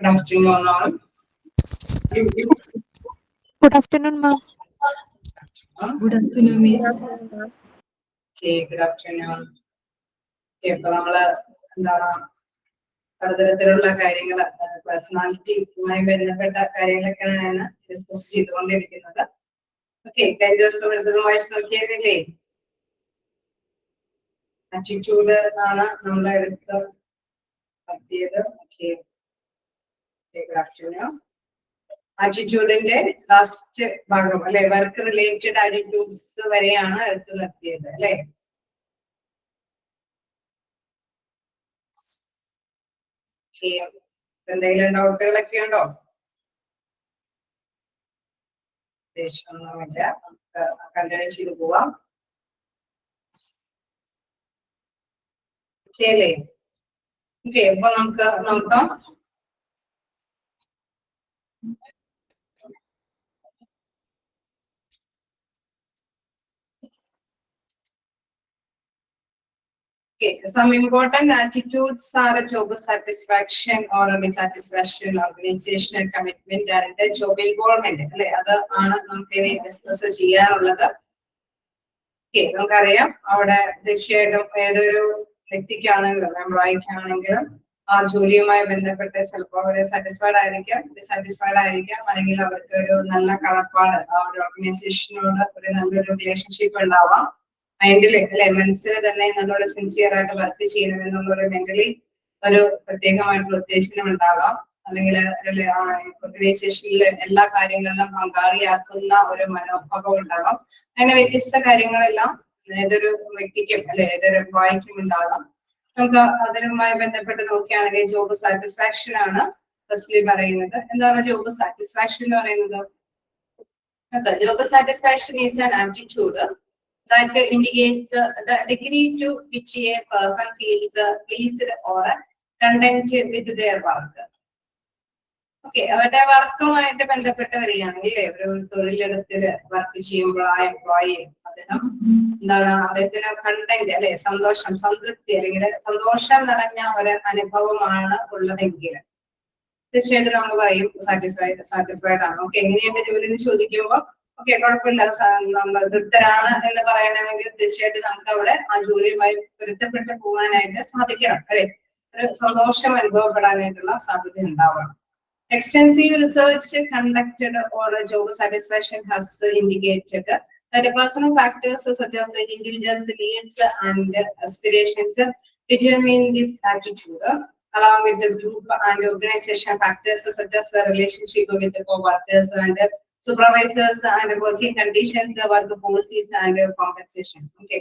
Good afternoon, all. Good afternoon, ma'am. Good afternoon, Miss. Okay, good afternoon. ഇപ്പൊ നമ്മള് എന്താണ് പലതരത്തിലുള്ള കാര്യങ്ങൾ പേഴ്സണാലിറ്റിയുമായി ബന്ധപ്പെട്ട കാര്യങ്ങളൊക്കെയാണ് ഡിസ്കസ് ചെയ്തുകൊണ്ടിരിക്കുന്നത്. ഓക്കെ, കഴിഞ്ഞ ദിവസം എടുത്തത് വായിച്ചു നോക്കിയതല്ലേ? ആറ്റിറ്റ്യൂഡ് ആണ് നമ്മൾ എടുത്ത് നടത്തിയത്. Okay, good afternoon. ആറ്റിറ്റ്യൂഡിന്റെ ലാസ്റ്റ് ഭാഗം അല്ലെ, വർക്ക് റിലേറ്റഡ് ആറ്റിറ്റ്യൂഡ്സ് വരെയാണ് എടുത്തു നിർത്തിയത് അല്ലെ. എന്തെങ്കിലും ഡൗട്ടുകളൊക്കെ ഉണ്ടോ? ഒന്നുമില്ല, നമുക്ക് കണ്ടിന്യൂ ചെയ്ത് പോവാം. ഓക്കെ അല്ലേ? ഓക്കെ, അപ്പൊ നമുക്ക് നോക്കാം. Okay, some important attitudes are a job satisfaction or a dissatisfaction, organizational commitment, and a job involvement. അല്ലെ, അത് ആണ് നമുക്ക് ഇനി ഡിസ്കസ് ചെയ്യാനുള്ളത്. ഓക്കെ, നമുക്കറിയാം അവിടെ തീർച്ചയായിട്ടും ഏതൊരു വ്യക്തിക്കാണെങ്കിലും എംപ്ലോയിക്കാണെങ്കിലും ആ ജോലിയുമായി ബന്ധപ്പെട്ട് ചിലപ്പോൾ അവർ സാറ്റിസ്ഫൈഡ് ആയിരിക്കാം, ഡിസാറ്റിസ്ഫൈഡ് ആയിരിക്കാം, അല്ലെങ്കിൽ അവർക്ക് ഒരു നല്ല കടപ്പാട് ആ ഒരു ഓർഗനൈസേഷനോട് ഒരു നല്ലൊരു റിലേഷൻഷിപ്പ് ഉണ്ടാവാം. മൈൻഡില് അല്ലെ, മനസ്സിൽ തന്നെ നല്ലൊരു സിൻസിയർ ആയിട്ട് വർക്ക് ചെയ്യണമെന്നുള്ളൊരു മെന്റലി ഒരു പ്രത്യേകമായിട്ടുള്ള ഉദ്ദേശം ഉണ്ടാകാം. അല്ലെങ്കിൽ ഓർഗനൈസേഷനിലെ എല്ലാ കാര്യങ്ങളിലും പങ്കാളിയാക്കുന്ന ഒരു മനോഭാവം ഉണ്ടാകാം. അങ്ങനെ വ്യത്യസ്ത കാര്യങ്ങളെല്ലാം ഏതൊരു വ്യക്തിക്കും അല്ലെ ഏതൊരു എംപ്ലോയിക്കും ഉണ്ടാകാം. നമുക്ക് അതിനുമായി ബന്ധപ്പെട്ട് നോക്കുകയാണെങ്കിൽ ജോബ് സാറ്റിസ്ഫാക്ഷൻ ആണ് ഫസ്റ്റ്ലി പറയുന്നത്. എന്താണ് ജോബ് സാറ്റിസ്ഫാക്ഷൻ എന്ന് പറയുന്നത്? Job satisfaction is an attitude that indicates the degree to which a person feels pleased or content with their work. Okay, അവരുടെ വർക്കുമായിട്ട് ബന്ധപ്പെട്ട് വരികയാണെങ്കിൽ ഒരു തൊഴിലിടത്തിൽ വർക്ക് ചെയ്യുമ്പോൾ ആ എംപ്ലോയി അദ്ദേഹം എന്താണ് അദ്ദേഹത്തിന് കണ്ടന്റ് അല്ലെ, സന്തോഷം, സംതൃപ്തി അല്ലെങ്കിൽ സന്തോഷം നിറഞ്ഞ ഒരു അനുഭവമാണ് ഉള്ളതെങ്കിൽ തീർച്ചയായിട്ടും നമ്മൾ പറയും സാറ്റിസ്ഫൈഡ് ആണ്. ഓക്കെ, എങ്ങനെയുണ്ട് ജോലി എന്ന് ചോദിക്കുമ്പോൾ ഓക്കെ കുഴപ്പമില്ല, നമ്മൾ തൃപ്തരാണ് എന്ന് പറയണമെങ്കിൽ തീർച്ചയായിട്ടും നമുക്ക് അവിടെ ആ ജോലിയുമായി പൊരുത്തപ്പെട്ട് പോകാനായിട്ട് സാധിക്കണം അല്ലെ, ഒരു സന്തോഷം അനുഭവപ്പെടാനായിട്ടുള്ള സാധ്യത ഉണ്ടാവണം. Extensive research conducted on job satisfaction has indicated that personal factors such as the individual's needs and aspirations determine this attitude, along with the group and organization factors such as the relationship with the co-workers and supervisors and working conditions, work policies and compensation. Okay,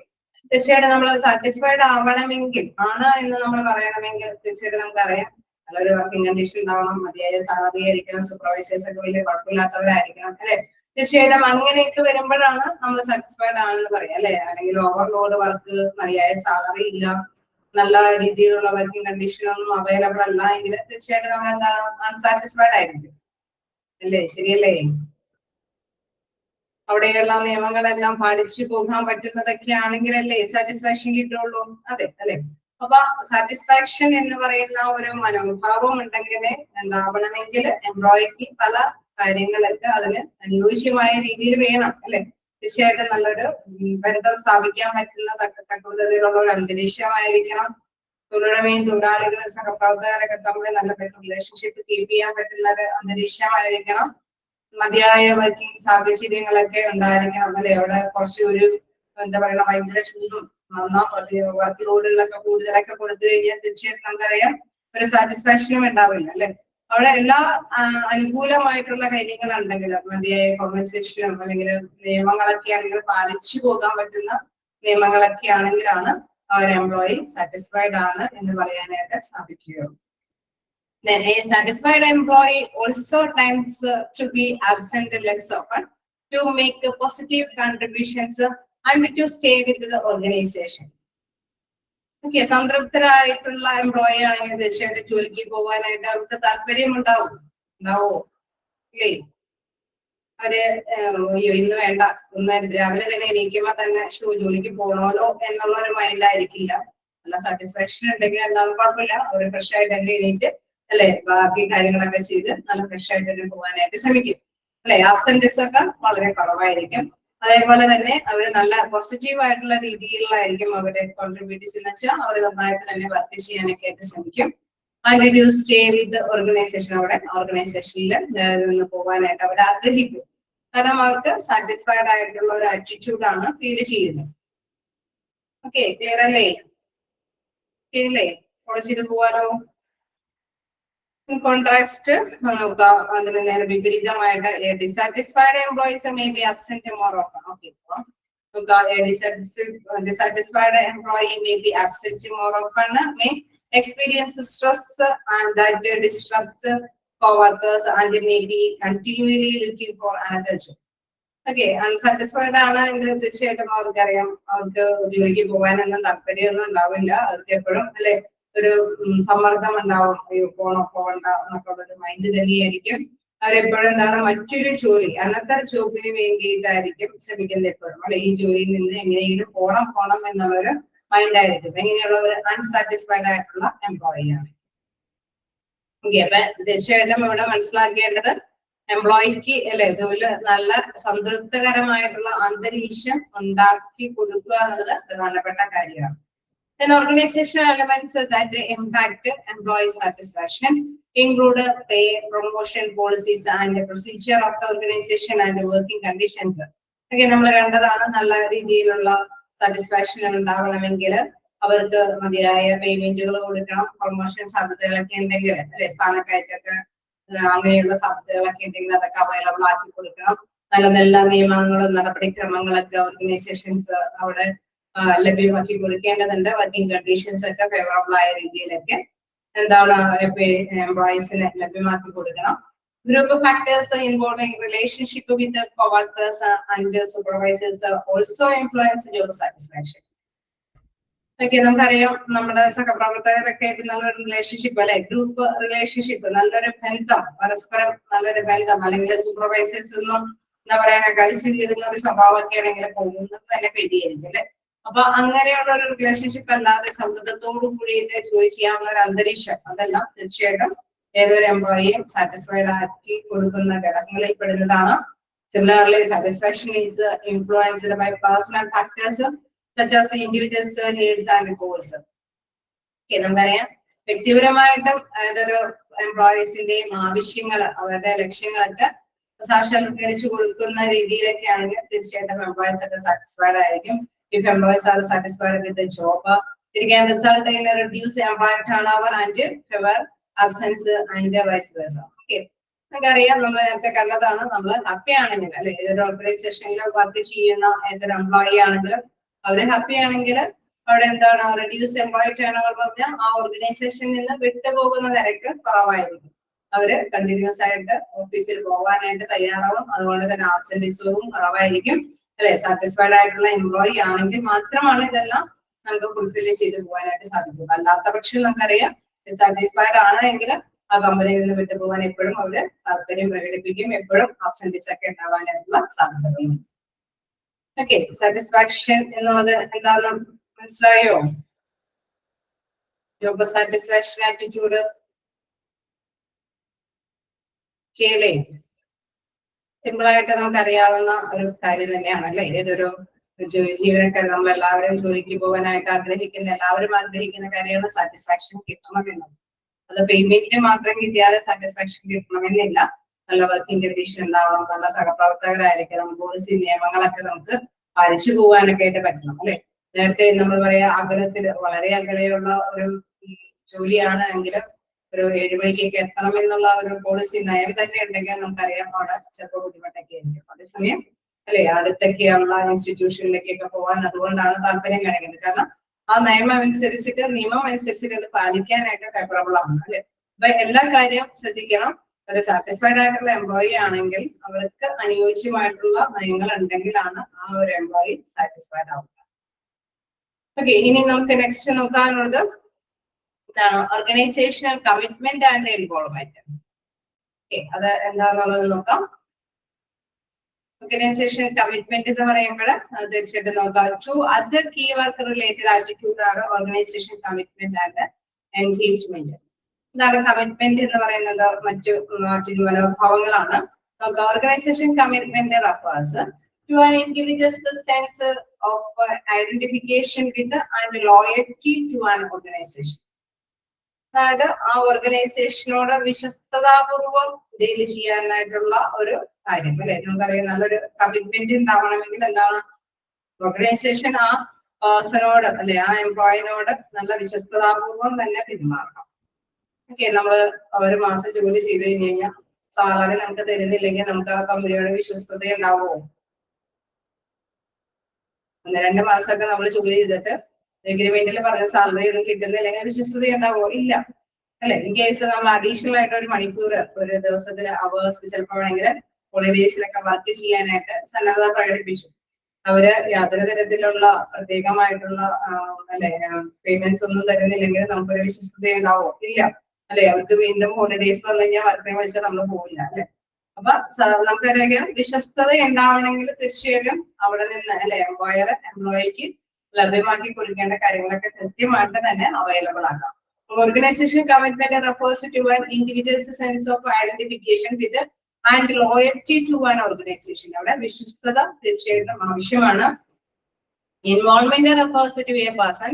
തീർച്ചയായിട്ടും നമ്മൾ satisfied ആവണമെങ്കിൽ ആണ് എന്ന് നമ്മൾ പറയണമെങ്കിൽ തീർച്ചയായിട്ടും നമുക്കറിയാം നല്ലൊരു വർക്കിംഗ് കണ്ടീഷൻ ഉണ്ടാവണം, മതിയായ സാലറി ആയിരിക്കണം, സൂപ്പർവൈസേഴ്സ് ഒക്കെ വലിയ കുഴപ്പമില്ലാത്തവരായിരിക്കണം അല്ലെ. തീർച്ചയായിട്ടും അങ്ങനെയൊക്കെ വരുമ്പോഴാണ് നമ്മൾ സാറ്റിസ്ഫൈഡ് ആണെന്ന് പറയാം അല്ലെ. അല്ലെങ്കിൽ ഓവർലോഡ് വർക്ക്, മതിയായ സാലറി ഇല്ല, നല്ല രീതിയിലുള്ള വർക്കിംഗ് കണ്ടീഷൻ ഒന്നും അവൈലബിൾ അല്ല എങ്കിൽ തീർച്ചയായിട്ടും നമ്മൾ എന്താണ് അൺസാറ്റിസ്ഫൈഡ് ആയിരിക്കും അല്ലേ. ശരിയല്ലേ? അവിടെയുള്ള നിയമങ്ങളെല്ലാം പാലിച്ചു പോകാൻ പറ്റുന്നതൊക്കെ ആണെങ്കിലല്ലേ സാറ്റിസ്ഫാക്ഷൻ കിട്ടുള്ളൂ. അതെ അല്ലെ. അപ്പൊ സാറ്റിസ്ഫാക്ഷൻ എന്ന് പറയുന്ന ഒരു മനോഭാവം ഉണ്ടെങ്കിൽ ഉണ്ടാവണമെങ്കിൽ എംപ്ലോയിക്ക് പല കാര്യങ്ങളൊക്കെ അതിന് അനുയോജ്യമായ രീതിയിൽ വേണം അല്ലെ. തീർച്ചയായിട്ടും നല്ലൊരു ബന്ധം സ്ഥാപിക്കാൻ പറ്റുന്ന തക്കവിധത്തിലുള്ള ഒരു അന്തരീക്ഷമായിരിക്കണം. തൊഴിലുടമയും തൊഴിലാളികളും സഹപ്രവർത്തകരൊക്കെ തമ്മിൽ നല്ല റിലേഷൻഷിപ്പ് കീപ്പ് ചെയ്യാൻ പറ്റുന്ന ഒരു അന്തരീക്ഷമായിരിക്കണം. മതിയായ വർക്കിംഗ് സാഹചര്യങ്ങളൊക്കെ ഉണ്ടായിരിക്കണം അല്ലെ. അവിടെ കുറച്ച് ഒരു എന്താ പറയുക ഭയങ്കര ചൂടും വർക്ക് ലോഡുകളൊക്കെ കൂടുതലൊക്കെ കൊടുത്തു കഴിഞ്ഞാൽ തീർച്ചയായിട്ടും നമുക്കറിയാം ഒരു സാറ്റിസ്ഫാക്ഷനും ഉണ്ടാവില്ല അല്ലെ. അവിടെ എല്ലാ അനുകൂലമായിട്ടുള്ള കാര്യങ്ങൾ ഉണ്ടെങ്കിലും മതിയായ കോമ്പൻസേഷനും അല്ലെങ്കിൽ നിയമങ്ങളൊക്കെ ആണെങ്കിൽ പാലിച്ചു പോകാൻ പറ്റുന്ന നിയമങ്ങളൊക്കെ ആണെങ്കിലാണ് ആ ഒരു എംപ്ലോയി സാറ്റിസ്ഫൈഡ് ആണ് എന്ന് പറയാനായിട്ട് സാധിക്കുകയുള്ളൂ. Then a satisfied employee also tends to be absent less often, to make positive contributions and to stay with the organization. Okay, സംതൃപ്തരായിട്ടുള്ള എംപ്ലോയി ആണെങ്കിൽ തീർച്ചയായിട്ടും ജോലിക്ക് പോകാനായിട്ട് അവർക്ക് താല്പര്യം ഉണ്ടാവോ ഇല്ലേ? അവര് ഇന്ന് വേണ്ട, ഒന്ന് രാവിലെ തന്നെ എണീക്കുമ്പോ തന്നെ ജോലിക്ക് പോകണമല്ലോ എന്നുള്ള ഒരു മൈൻഡായിരിക്കില്ല. നല്ല സാറ്റിസ്ഫാക്ഷൻ ഉണ്ടെങ്കിൽ എന്താണ് കുഴപ്പമില്ല, അവർ ഫ്രഷ് ആയിട്ട് തന്നെ എണീറ്റ് അല്ലെ ബാക്കി കാര്യങ്ങളൊക്കെ ചെയ്ത് നല്ല ഫ്രഷ് ആയിട്ട് തന്നെ പോകാനായിട്ട് ശ്രമിക്കും അല്ലെ. ആബ്സെന്റീസ് ഒക്കെ വളരെ കുറവായിരിക്കും. അതേപോലെ തന്നെ അവർ നല്ല പോസിറ്റീവ് ആയിട്ടുള്ള രീതിയിലായിരിക്കും അവരെ കോൺട്രിബ്യൂട്ട് ചെയ്യുന്ന വെച്ചാൽ അവർ നന്നായിട്ട് തന്നെ വർക്ക് ചെയ്യാനൊക്കെ ആയിട്ട് ശ്രമിക്കും. And do stay with organisation, അവിടെ ഓർഗനൈസേഷനിൽ നിന്ന് പോകാനായിട്ട് അവർ ആഗ്രഹിക്കും. കാരണം അവർക്ക് സാറ്റിസ്ഫൈഡ് ആയിട്ടുള്ള ഒരു ആറ്റിറ്റ്യൂഡാണ് ഫീൽ ചെയ്യുന്നത്. ഓക്കെ, ക്ലിയർ അല്ലേ? ക്ലിയർ ഫോളോ ചെയ്ത് പോവാലോ. കോൺട്രാസ്റ്റ് നോക്കാം, അതിന് നേരെ വിപരീതമായിട്ട് dissatisfied employees may be absent more often. Okay, dissatisfied employee may be absent more often, may experience stress and that disrupts co-workers and may be continually looking for another job. Okay, unsatisfied ആണെങ്കിൽ തീർച്ചയായിട്ടും അവർക്കറിയാം അവർക്ക് ജോലിക്ക് പോകാനൊന്നും താല്പര്യമൊന്നും ഉണ്ടാവില്ല. അവർക്ക് എപ്പോഴും അല്ലെ ഒരു സമ്മർദ്ദം ഉണ്ടാവും, അയ്യോ പോണോ പോകണ്ട എന്നൊക്കെ ഒരു മൈൻഡ് തന്നെയായിരിക്കും. അവരെപ്പോഴും എന്താണ് മറ്റൊരു ജോലി അന്നത്തെ ജോബിന് വേണ്ടിയിട്ടായിരിക്കും ശ്രമിക്കുന്നത് എപ്പോഴും അല്ലെ. ഈ ജോലിയിൽ നിന്ന് എങ്ങനെയെങ്കിലും പോണം എന്നുള്ളൊരു മൈൻഡ് ആയിരിക്കും. എങ്ങനെയുള്ള ഒരു അൺസാറ്റിസ്ഫൈഡ് ആയിട്ടുള്ള എംപ്ലോയി ആണ്. ഓക്കെ, അപ്പൊ തീർച്ചയായിട്ടും ഇവിടെ മനസ്സിലാക്കേണ്ടത് എംപ്ലോയിക്ക് അല്ലെ ജോലി നല്ല സംതൃപ്തകരമായിട്ടുള്ള അന്തരീക്ഷം ഉണ്ടാക്കി കൊടുക്കുക എന്നത് പ്രധാനപ്പെട്ട കാര്യമാണ്. Then organizational elements that impact employee satisfaction include pay, promotion policies and procedure of the organization and working conditions. Okay, നമ്മൾ കണ്ടതാണ് നല്ല രീതിയിലുള്ള സാറ്റിസ്ഫാക്ഷൻ ഉണ്ടാവണമെങ്കിൽ അവർക്ക് മതിയായ പേയ്മെന്റുകൾ കൊടുക്കണം, പ്രൊമോഷൻ സാധ്യതകളൊക്കെ ഉണ്ടെങ്കിൽ അല്ലെ സ്ഥാനക്കയറ്റൊക്കെ അങ്ങനെയുള്ള സാധ്യതകളൊക്കെ ഉണ്ടെങ്കിൽ അതൊക്കെ അവൈലബിൾ ആക്കി കൊടുക്കണം. നല്ല നല്ല നിയമങ്ങളും നടപടിക്രമങ്ങളൊക്കെ ഓർഗനൈസേഷൻസ് അവിടെ ലഭ്യമാക്കി കൊടുക്കേണ്ടതുണ്ട്. വർക്കിംഗ് കണ്ടീഷൻസ് ഒക്കെ ഫേവറബിൾ ആയ രീതിയിലൊക്കെ എന്താണ് എംപ്ലോയീസിന് ലഭ്യമാക്കി കൊടുക്കണം. Group factors involving relationship with coworkers and supervisors also influence job satisfaction. Okay, നമുക്കറിയാം നമ്മുടെ സഹപ്രവർത്തകരൊക്കെ ആയിട്ട് നല്ലൊരു റിലേഷൻഷിപ്പ് അല്ലെ, ഗ്രൂപ്പ് റിലേഷൻഷിപ്പ്, നല്ലൊരു ബന്ധം, പരസ്പരം നല്ലൊരു ബന്ധം, അല്ലെങ്കിൽ സൂപ്പർവൈസേഴ്സ് ഒന്നും എന്താ പറയാ കഴിച്ചു തീരുന്ന ഒരു സ്വഭാവമൊക്കെ ആണെങ്കിൽ പോകുന്നത് തന്നെ പേടിയായിരിക്കും അല്ലെ. അപ്പൊ അങ്ങനെയുള്ള ഒരു റിലേഷൻഷിപ്പ് അല്ലാതെ സൗഹൃദത്തോടു കൂടിയിട്ട് ജോലി ചെയ്യാവുന്ന ഒരു അന്തരീക്ഷം, അതെല്ലാം തീർച്ചയായിട്ടും ഏതൊരു എംപ്ലോയിയും സാറ്റിസ്ഫൈഡ് ആക്കി കൊടുക്കുന്ന ഘടകങ്ങളിൽ പെടുന്നതാണ്. Similarly satisfaction is influenced by personal factors such as individuals needs and goals. Okay, നമുക്കറിയാം വ്യക്തിപരമായിട്ടും ഏതൊരു എംപ്ലോയീസിന്റെയും ആവശ്യങ്ങൾ അവരുടെ ലക്ഷ്യങ്ങളൊക്കെ സാക്ഷാത്കരിച്ചു കൊടുക്കുന്ന രീതിയിലൊക്കെ ആണെങ്കിൽ തീർച്ചയായിട്ടും എംപ്ലോയീസ് ഒക്കെ സാറ്റിസ്ഫൈഡ് ആയിരിക്കും. If employees are satisfied with the job, it can result in a reduced employee turnover and fewer absence and vice versa. Okay, നമുക്കറിയാം നമ്മൾ നേരത്തെ കണ്ടതാണ്, നമ്മൾ ഹാപ്പി ആണെങ്കിൽ അല്ലെ ഏതൊരു ഓർഗനൈസേഷനിൽ വർക്ക് ചെയ്യുന്ന ഏതൊരു എംപ്ലോയി ആണെങ്കിലും അവര് ഹാപ്പി ആണെങ്കിൽ അവിടെ എന്താണ് റെഡ്യൂസ് എംപ്ലോയി ടേൺ ഓവർ പറഞ്ഞാൽ ആ ഓർഗനൈസേഷനിൽ നിന്ന് വിട്ടുപോകുന്ന നിരക്ക് കുറവായിരിക്കും. അവര് കണ്ടിന്യൂസ് ആയിട്ട് ഓഫീസിൽ പോകാനായിട്ട് തയ്യാറാവും. അതുകൊണ്ട് തന്നെ ആബ്സെന്റീസവും കുറവായിരിക്കും അല്ലെ. സാറ്റിസ്ഫൈഡ് ആയിട്ടുള്ള എംപ്ലോയി ആണെങ്കിൽ മാത്രമാണ് ഇതെല്ലാം നമുക്ക് ഫുൾഫില്ല് ചെയ്ത് പോകാനായിട്ട് സാധിക്കും. അല്ലാത്ത പക്ഷം നമുക്കറിയാം ഡിസാറ്റിസ്ഫൈഡ് ആണ് എങ്കിൽ ആ കമ്പനിയിൽ നിന്ന് വിട്ടുപോകാൻ എപ്പോഴും അവര് താല്പര്യം പ്രകടിപ്പിക്കും, എപ്പോഴും ആബ്സെന്റീസ് ഒക്കെ ഉണ്ടാവാനായിട്ടുള്ള സാധ്യതകളുണ്ട്. ഓക്കെ, സാറ്റിസ്ഫാക്ഷൻ എന്നുള്ളത് എന്താണെന്ന് മനസ്സിലായോ? ജോബ് സാറ്റിസ്ഫാക്ഷൻ ആറ്റിറ്റ്യൂഡ് കേളേ സിമ്പിൾ ആയിട്ട് നമുക്ക് അറിയാവുന്ന ഒരു കാര്യം തന്നെയാണ് അല്ലെ. ഏതൊരു ജീവനക്കാർ നമ്മൾ എല്ലാവരും ജോലിക്ക് പോകാനായിട്ട് ആഗ്രഹിക്കുന്ന എല്ലാവരും ആഗ്രഹിക്കുന്ന കാര്യമാണ് സാറ്റിസ്ഫാക്ഷൻ കിട്ടണമെന്നത്. അത് പേയ്മെന്റിന് മാത്രം കിട്ടിയാൽ സാറ്റിസ്ഫാക്ഷൻ കിട്ടണമെന്നില്ല. നല്ല വർക്കിംഗ് കണ്ടീഷൻ ഉണ്ടാവണം, നല്ല സഹപ്രവർത്തകരായിരിക്കണം, പോളിസി നിയമങ്ങളൊക്കെ നമുക്ക് പാലിച്ചു പോകാനൊക്കെ ആയിട്ട് പറ്റണം അല്ലെ. നേരത്തെ നമ്മൾ പറയാ അകലത്തിൽ വളരെ അകലെയുള്ള ഒരു ജോലിയാണ് എങ്കിലും ഒരു 7 മണിക്കൊക്കെ എത്തണം എന്നുള്ള ഒരു പോളിസി നയം തന്നെ ഉണ്ടെങ്കിൽ നമുക്കറിയാം അവിടെ ചിലപ്പോൾ ബുദ്ധിമുട്ടൊക്കെ ആയിരിക്കും. അതേസമയം അല്ലെ അടുത്തൊക്കെയുള്ള ഇൻസ്റ്റിറ്റ്യൂഷനിലേക്കൊക്കെ പോകാൻ അതുകൊണ്ടാണ് താല്പര്യം കാണിക്കുന്നത്. കാരണം ആ നിയമം അനുസരിച്ചിട്ട് അത് പാലിക്കാനായിട്ട് ഫേവറബിൾ ആണ് അല്ലെ. അപ്പൊ എല്ലാ കാര്യവും ശ്രദ്ധിക്കണം. ഒരു സാറ്റിസ്ഫൈഡ് ആയിട്ടുള്ള എംപ്ലോയി ആണെങ്കിൽ അവർക്ക് അനുയോജ്യമായിട്ടുള്ള നയങ്ങൾ ഉണ്ടെങ്കിലാണ് ആ ഒരു എംപ്ലോയി സാറ്റിസ്ഫൈഡ് ആവുക. ഓക്കെ, ഇനി നമുക്ക് നെക്സ്റ്റ് നോക്കാനുള്ളത് ഇതാണ് organisational commitment and involvement. Okay, അത് എന്താണെന്നുള്ളത് നോക്കാം. ഓർഗനൈസേഷണൽ കമ്മിറ്റ്മെന്റ് എന്ന് പറയുമ്പോൾ തീർച്ചയായിട്ടും നോക്കാം. 2 other key work related attitude are organization commitment and engagement. എന്താണ് കമ്മിറ്റ്മെന്റ് എന്ന് പറയുന്നത്? മറ്റൊരു മനോഭാവങ്ങളാണ്. Organization commitment refers to an individual's sense of identification with and loyalty to an organization. അതായത് ആ ഓർഗനൈസേഷനോട് വിശ്വസ്തതാപൂർവം ഡീൽ ചെയ്യാനായിട്ടുള്ള ഒരു കാര്യം അല്ലെ. നമുക്കറിയാം നല്ലൊരു കമ്മിറ്റ്മെന്റ് ഉണ്ടാവണമെങ്കിൽ എന്താണ്? ഓർഗനൈസേഷൻ ആ പേഴ്സണോട് അല്ലെ ആ എംപ്ലോയിനോട് നല്ല വിശ്വസ്തതാപൂർവം തന്നെ പെരുമാറണം. ഓക്കെ, നമ്മള് ഒരു മാസം ജോലി ചെയ്ത് കഴിഞ്ഞ് കഴിഞ്ഞാൽ സാലറി നമുക്ക് തരുന്നില്ലെങ്കിൽ നമുക്ക് ആ കമ്പനിയോട് വിശ്വസ്തത ഉണ്ടാവുമോ? 1-2 മാസമൊക്കെ നമ്മൾ ജോലി ചെയ്തിട്ട് എഗ്രിമെന്റിൽ പറഞ്ഞ സാലറി ഒന്നും കിട്ടുന്നില്ലെങ്കിൽ വിശ്വസ്തത ഉണ്ടാവുമോ? ഇല്ല അല്ലെ. ഇൻ കേസ് നമ്മൾ അഡീഷണൽ ആയിട്ട് ഒരു മണിക്കൂർ ഒരു ദിവസത്തിന് അവേഴ്സ് ചിലപ്പോൾ വേണമെങ്കിൽ ഹോളിഡേയ്സിലൊക്കെ വർക്ക് ചെയ്യാനായിട്ട് സന്നദ്ധത പ്രകടിപ്പിച്ചു. അവര് യാതൊരു തരത്തിലുള്ള പ്രത്യേകമായിട്ടുള്ള അല്ലെ പേയ്മെന്റ്സ് ഒന്നും തരുന്നില്ലെങ്കിൽ നമുക്കൊരു വിശ്വസ്തത ഉണ്ടാവോ? ഇല്ല അല്ലെ. അവർക്ക് വീണ്ടും ഹോളിഡേയ്സ് വന്നു കഴിഞ്ഞാൽ വർക്കിനെ വിളിച്ചാൽ നമ്മൾ പോവില്ല അല്ലെ. അപ്പൊ നമുക്കറിയാം വിശ്വസ്തത ഉണ്ടാവണമെങ്കിൽ തീർച്ചയായിട്ടും അവിടെ നിന്ന് അല്ലെ എംപ്ലോയർ എംപ്ലോയിക്ക് ലഭ്യമാക്കി കൊടുക്കേണ്ട കാര്യങ്ങളൊക്കെ കൃത്യമായിട്ട് തന്നെ അവൈലബിൾ ആക്കാം. Organisation commitment refers to an individual's sense of identification with and loyalty to an organisation. അവിടെ വിശ്വസ്തത തീർച്ചയായിട്ടും ആവശ്യമാണ്. Involvement refers to a person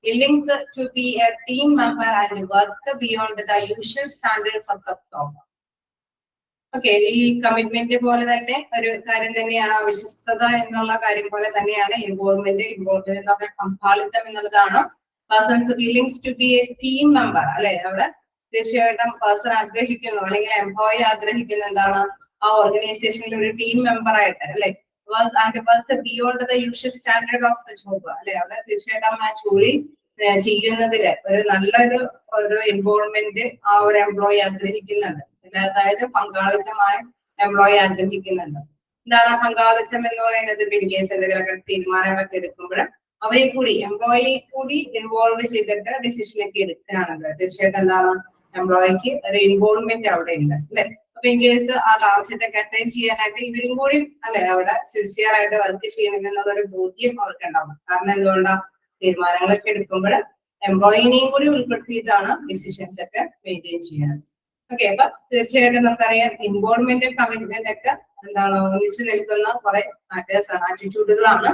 willing to be a team member and work beyond the usual standards of the job. Okay, ഈ commitment പോലെ തന്നെ ഒരു കാര്യം തന്നെയാണ് വിശ്വസ്തത എന്നുള്ള കാര്യം പോലെ തന്നെയാണ് ഇൻവോൾവ്മെന്റ് പങ്കാളിത്തം എന്നുള്ളതാണ്. Persons willings to be a team member അല്ലെ. അവിടെ തീർച്ചയായിട്ടും പേഴ്സൺ ആഗ്രഹിക്കുന്നു അല്ലെങ്കിൽ എംപ്ലോയി ആഗ്രഹിക്കുന്നു എന്താണ്? ആ ഓർഗനൈസേഷനിൽ ഒരു ടീം മെമ്പർ ആയിട്ട് അല്ലെ work beyond the usual standard of the job അല്ലെ. അവിടെ തീർച്ചയായിട്ടും ആ ജോലി ചെയ്യുന്നതില് ഒരു നല്ലൊരു ഇൻവോൾവ്മെന്റ് ആ ഒരു എംപ്ലോയി ആഗ്രഹിക്കുന്നുണ്ട്. അതായത് പങ്കാളിത്തമായ എംപ്ലോയി ആഗ്രഹിക്കുന്നുണ്ട്. എന്താണ് പങ്കാളിത്തം എന്ന് പറയുന്നത്? ഇൻ കേസ് എന്തെങ്കിലുമൊക്കെ തീരുമാനങ്ങളൊക്കെ എടുക്കുമ്പോൾ അവരെ കൂടി എംപ്ലോയിയെ കൂടി ഇൻവോൾവ് ചെയ്തിട്ട് ഡിസിഷനൊക്കെ എടുക്കുകയാണെങ്കിൽ തീർച്ചയായിട്ടും എന്താണ് എംപ്ലോയിക്ക് ഒരു ഇൻവോൾവ്മെന്റ് അവിടെ ഉണ്ട് അല്ലെ. അപ്പൊ ഇൻ കേസ് ആ ടാർഗറ്റ് അറ്റൈൻ ചെയ്യാനായിട്ട് ഇവരും കൂടി അല്ലെ അവിടെ സിൻസിയർ ആയിട്ട് വർക്ക് ചെയ്യണമെന്നുള്ളൊരു ബോധ്യം അവർക്ക് ഉണ്ടാവും. കാരണം എന്തുകൊണ്ടാണ്? തീരുമാനങ്ങളൊക്കെ എടുക്കുമ്പോൾ എംപ്ലോയിനെയും കൂടി ഉൾപ്പെടുത്തിയിട്ടാണ് ഡിസിഷൻസ് ഒക്കെ മെയിൻറ്റെയിൻ ചെയ്യുന്നത്. ഓക്കെ, അപ്പൊ തീർച്ചയായിട്ടും നമുക്കറിയാം ഇൻവോൾവ്മെന്റ് കമ്മിറ്റ്മെന്റ് ഒക്കെ എന്താണ് ഒന്നിച്ചു നിൽക്കുന്ന കുറെ മാറ്റേഴ്സ് ആണ്, ആറ്റിറ്റ്യൂഡുകളാണ്.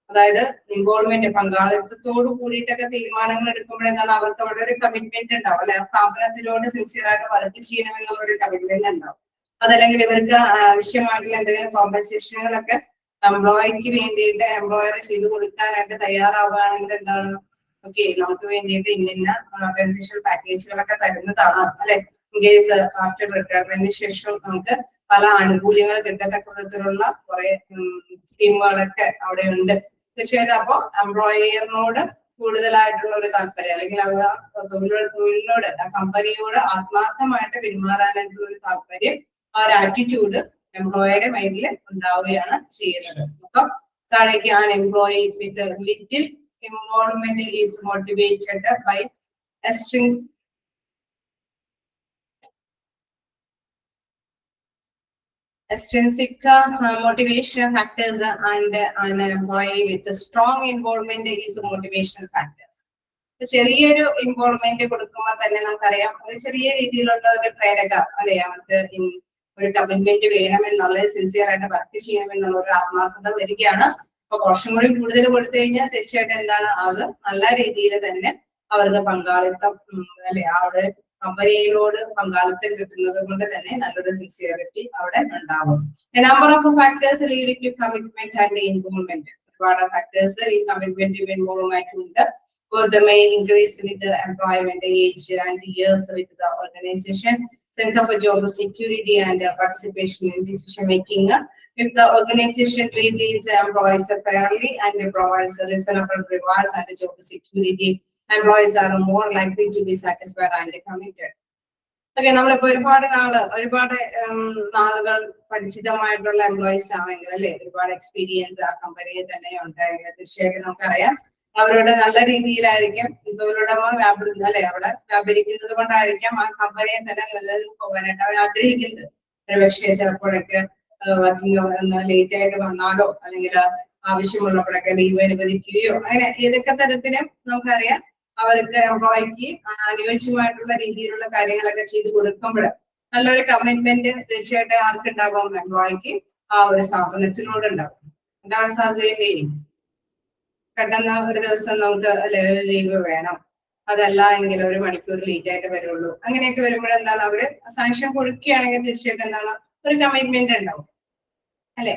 അതായത് ഇൻവോൾവ്മെന്റ് പങ്കാളിത്തത്തോട് കൂടിയിട്ടൊക്കെ തീരുമാനങ്ങൾ എടുക്കുമ്പോൾ എന്താണ് അവർക്ക് അവിടെ ഒരു കമ്മിറ്റ്മെന്റ് ഉണ്ടാവും അല്ലെ. ആ സ്ഥാപനത്തിനോട് സിൻസിയർ ആയിട്ട് വർക്ക് ചെയ്യണമെന്നുള്ള ഒരു കമ്മിറ്റ്മെന്റ് ഉണ്ടാവും. അതല്ലെങ്കിൽ ഇവർക്ക് ആവശ്യമായിട്ടുള്ള എന്തെങ്കിലും കോമ്പൻസേഷനുകളൊക്കെ എംപ്ലോയിക്ക് വേണ്ടിയിട്ട് എംപ്ലോയർ ചെയ്തു കൊടുക്കാനായിട്ട് തയ്യാറാവുകയാണെങ്കിൽ എന്താണ് ഓക്കെ നമുക്ക് വേണ്ടിയിട്ട് ഇന്ന ബെനിഫിഷ്യൽ പാക്കേജുകളൊക്കെ തരുന്നതാണ് അല്ലെ. ഇൻ കേസ് ആഫ്റ്റർ റിട്ടയർമെന്റിന് ശേഷം നമുക്ക് പല ആനുകൂല്യങ്ങൾ കിട്ടത്തക്ക വിധത്തിലുള്ള കുറെ സ്കീമുകളൊക്കെ അവിടെ ഉണ്ട്. തീർച്ചയായിട്ടും അപ്പൊ എംപ്ലോയറിനോട് കൂടുതലായിട്ടുള്ള ഒരു താല്പര്യം അല്ലെങ്കിൽ തൊഴിലിനോട് ആ കമ്പനിയോട് ആത്മാർത്ഥമായിട്ട് പെരുമാറാനായിട്ടുള്ള ഒരു താല്പര്യം ആ ഒരു ആറ്റിറ്റ്യൂഡ് എംപ്ലോയിയുടെ മൈൻഡിൽ ഉണ്ടാവുകയാണ് ചെയ്യുന്നത്. അപ്പൊ താഴേക്ക് an employee with little involvement is motivated by extrinsic motivation factors and an employee with a strong involvement is motivational factors. ചെറിയൊരു ഇൻവോൾവ്മെന്റ് കൊടുക്കുമ്പോൾ തന്നെ നമുക്കറിയാം ഒരു ചെറിയ രീതിയിലുള്ള ഒരു പ്രേരക അല്ലെ അവർക്ക് ഒരു കമ്മിറ്റ്മെന്റ് വേണമെന്നുള്ള സിൻസിയർ ആയിട്ട് വർക്ക് ചെയ്യണമെന്നുള്ള ഒരു ആത്മാർത്ഥത വരികയാണ്. അപ്പൊ കുറച്ചും കൂടി കൂടുതൽ കൊടുത്തു കഴിഞ്ഞാൽ തീർച്ചയായിട്ടും എന്താണ് അത് നല്ല രീതിയിൽ തന്നെ അവർക്ക് പങ്കാളിത്തം അല്ലെ അവിടെ കമ്പനിയിലോട് പങ്കാളിത്തം കിട്ടുന്നത് കൊണ്ട് തന്നെ നല്ലൊരു സിൻസിയറിറ്റി അവിടെ ഉണ്ടാവും. Number of factors leading to commitment and involvement. ഒരുപാട് ഫാക്ടേഴ്സ് ഈ കമ്മിറ്റ്മെന്റ് ഇൻവോൾവ്മെന്റ് ഉണ്ട്. The may increase with the employment age and years with the organization, sense of a job security and participation in decision making. If the organization treats employees fairly and provides reasonable rewards and job security, employees are more likely to be satisfied and committed. Okay, നമ്മളിപ്പോ ഒരുപാട് നാളുകൾ പരിചിതമായിട്ടുള്ള employees ആണെങ്കിൽ അല്ലെ ഒരുപാട് experience ആ കമ്പനിയിൽ തന്നെ ഉണ്ടായെങ്കിൽ തീർച്ചയായിട്ടും നമുക്കറിയാം അവരുടെ നല്ല രീതിയിലായിരിക്കും തൊഴിലുടമ അല്ലെ അവിടെ വ്യാപരിക്കുന്നത് കൊണ്ടായിരിക്കാം ആ കമ്പനിയെ തന്നെ നിലനിന്ന് പോകാനായിട്ട് അവർ ആഗ്രഹിക്കുന്നത്. ഒരുപക്ഷെ ചിലപ്പോഴൊക്കെ വർക്കിംഗ് ലേറ്റ് ആയിട്ട് വന്നാലോ അല്ലെങ്കിൽ ആവശ്യമുള്ളപ്പോഴൊക്കെ ലീവ് അനുവദിക്കുകയോ അങ്ങനെ ഏതൊക്കെ തരത്തിലും നമുക്കറിയാം അവർക്ക് എംപ്ലോയിക്ക് അനുയോജ്യമായിട്ടുള്ള രീതിയിലുള്ള കാര്യങ്ങളൊക്കെ ചെയ്ത് കൊടുക്കുമ്പോൾ നല്ലൊരു കമ്മിറ്റ്മെന്റ് തീർച്ചയായിട്ടും ആർക്കുണ്ടാകും? എംപ്ലോയിക്ക് ആ ഒരു സ്ഥാപനത്തിനോട് ഉണ്ടാകാൻ സാധ്യതയില്ലേ? പെട്ടെന്ന് ഒരു ദിവസം നമുക്ക് ലീവ് വേണം, അതല്ല എങ്കിൽ ഒരു മണിക്കൂർ ലേറ്റ് ആയിട്ട് വരുള്ളൂ, അങ്ങനെയൊക്കെ വരുമ്പോഴെന്താണ് അവര് സാങ്ഷൻ കൊടുക്കുകയാണെങ്കിൽ തീർച്ചയായിട്ടും എന്താണ് ഒരു കമ്മിറ്റ്മെന്റ് ഉണ്ടാവും അല്ലെ?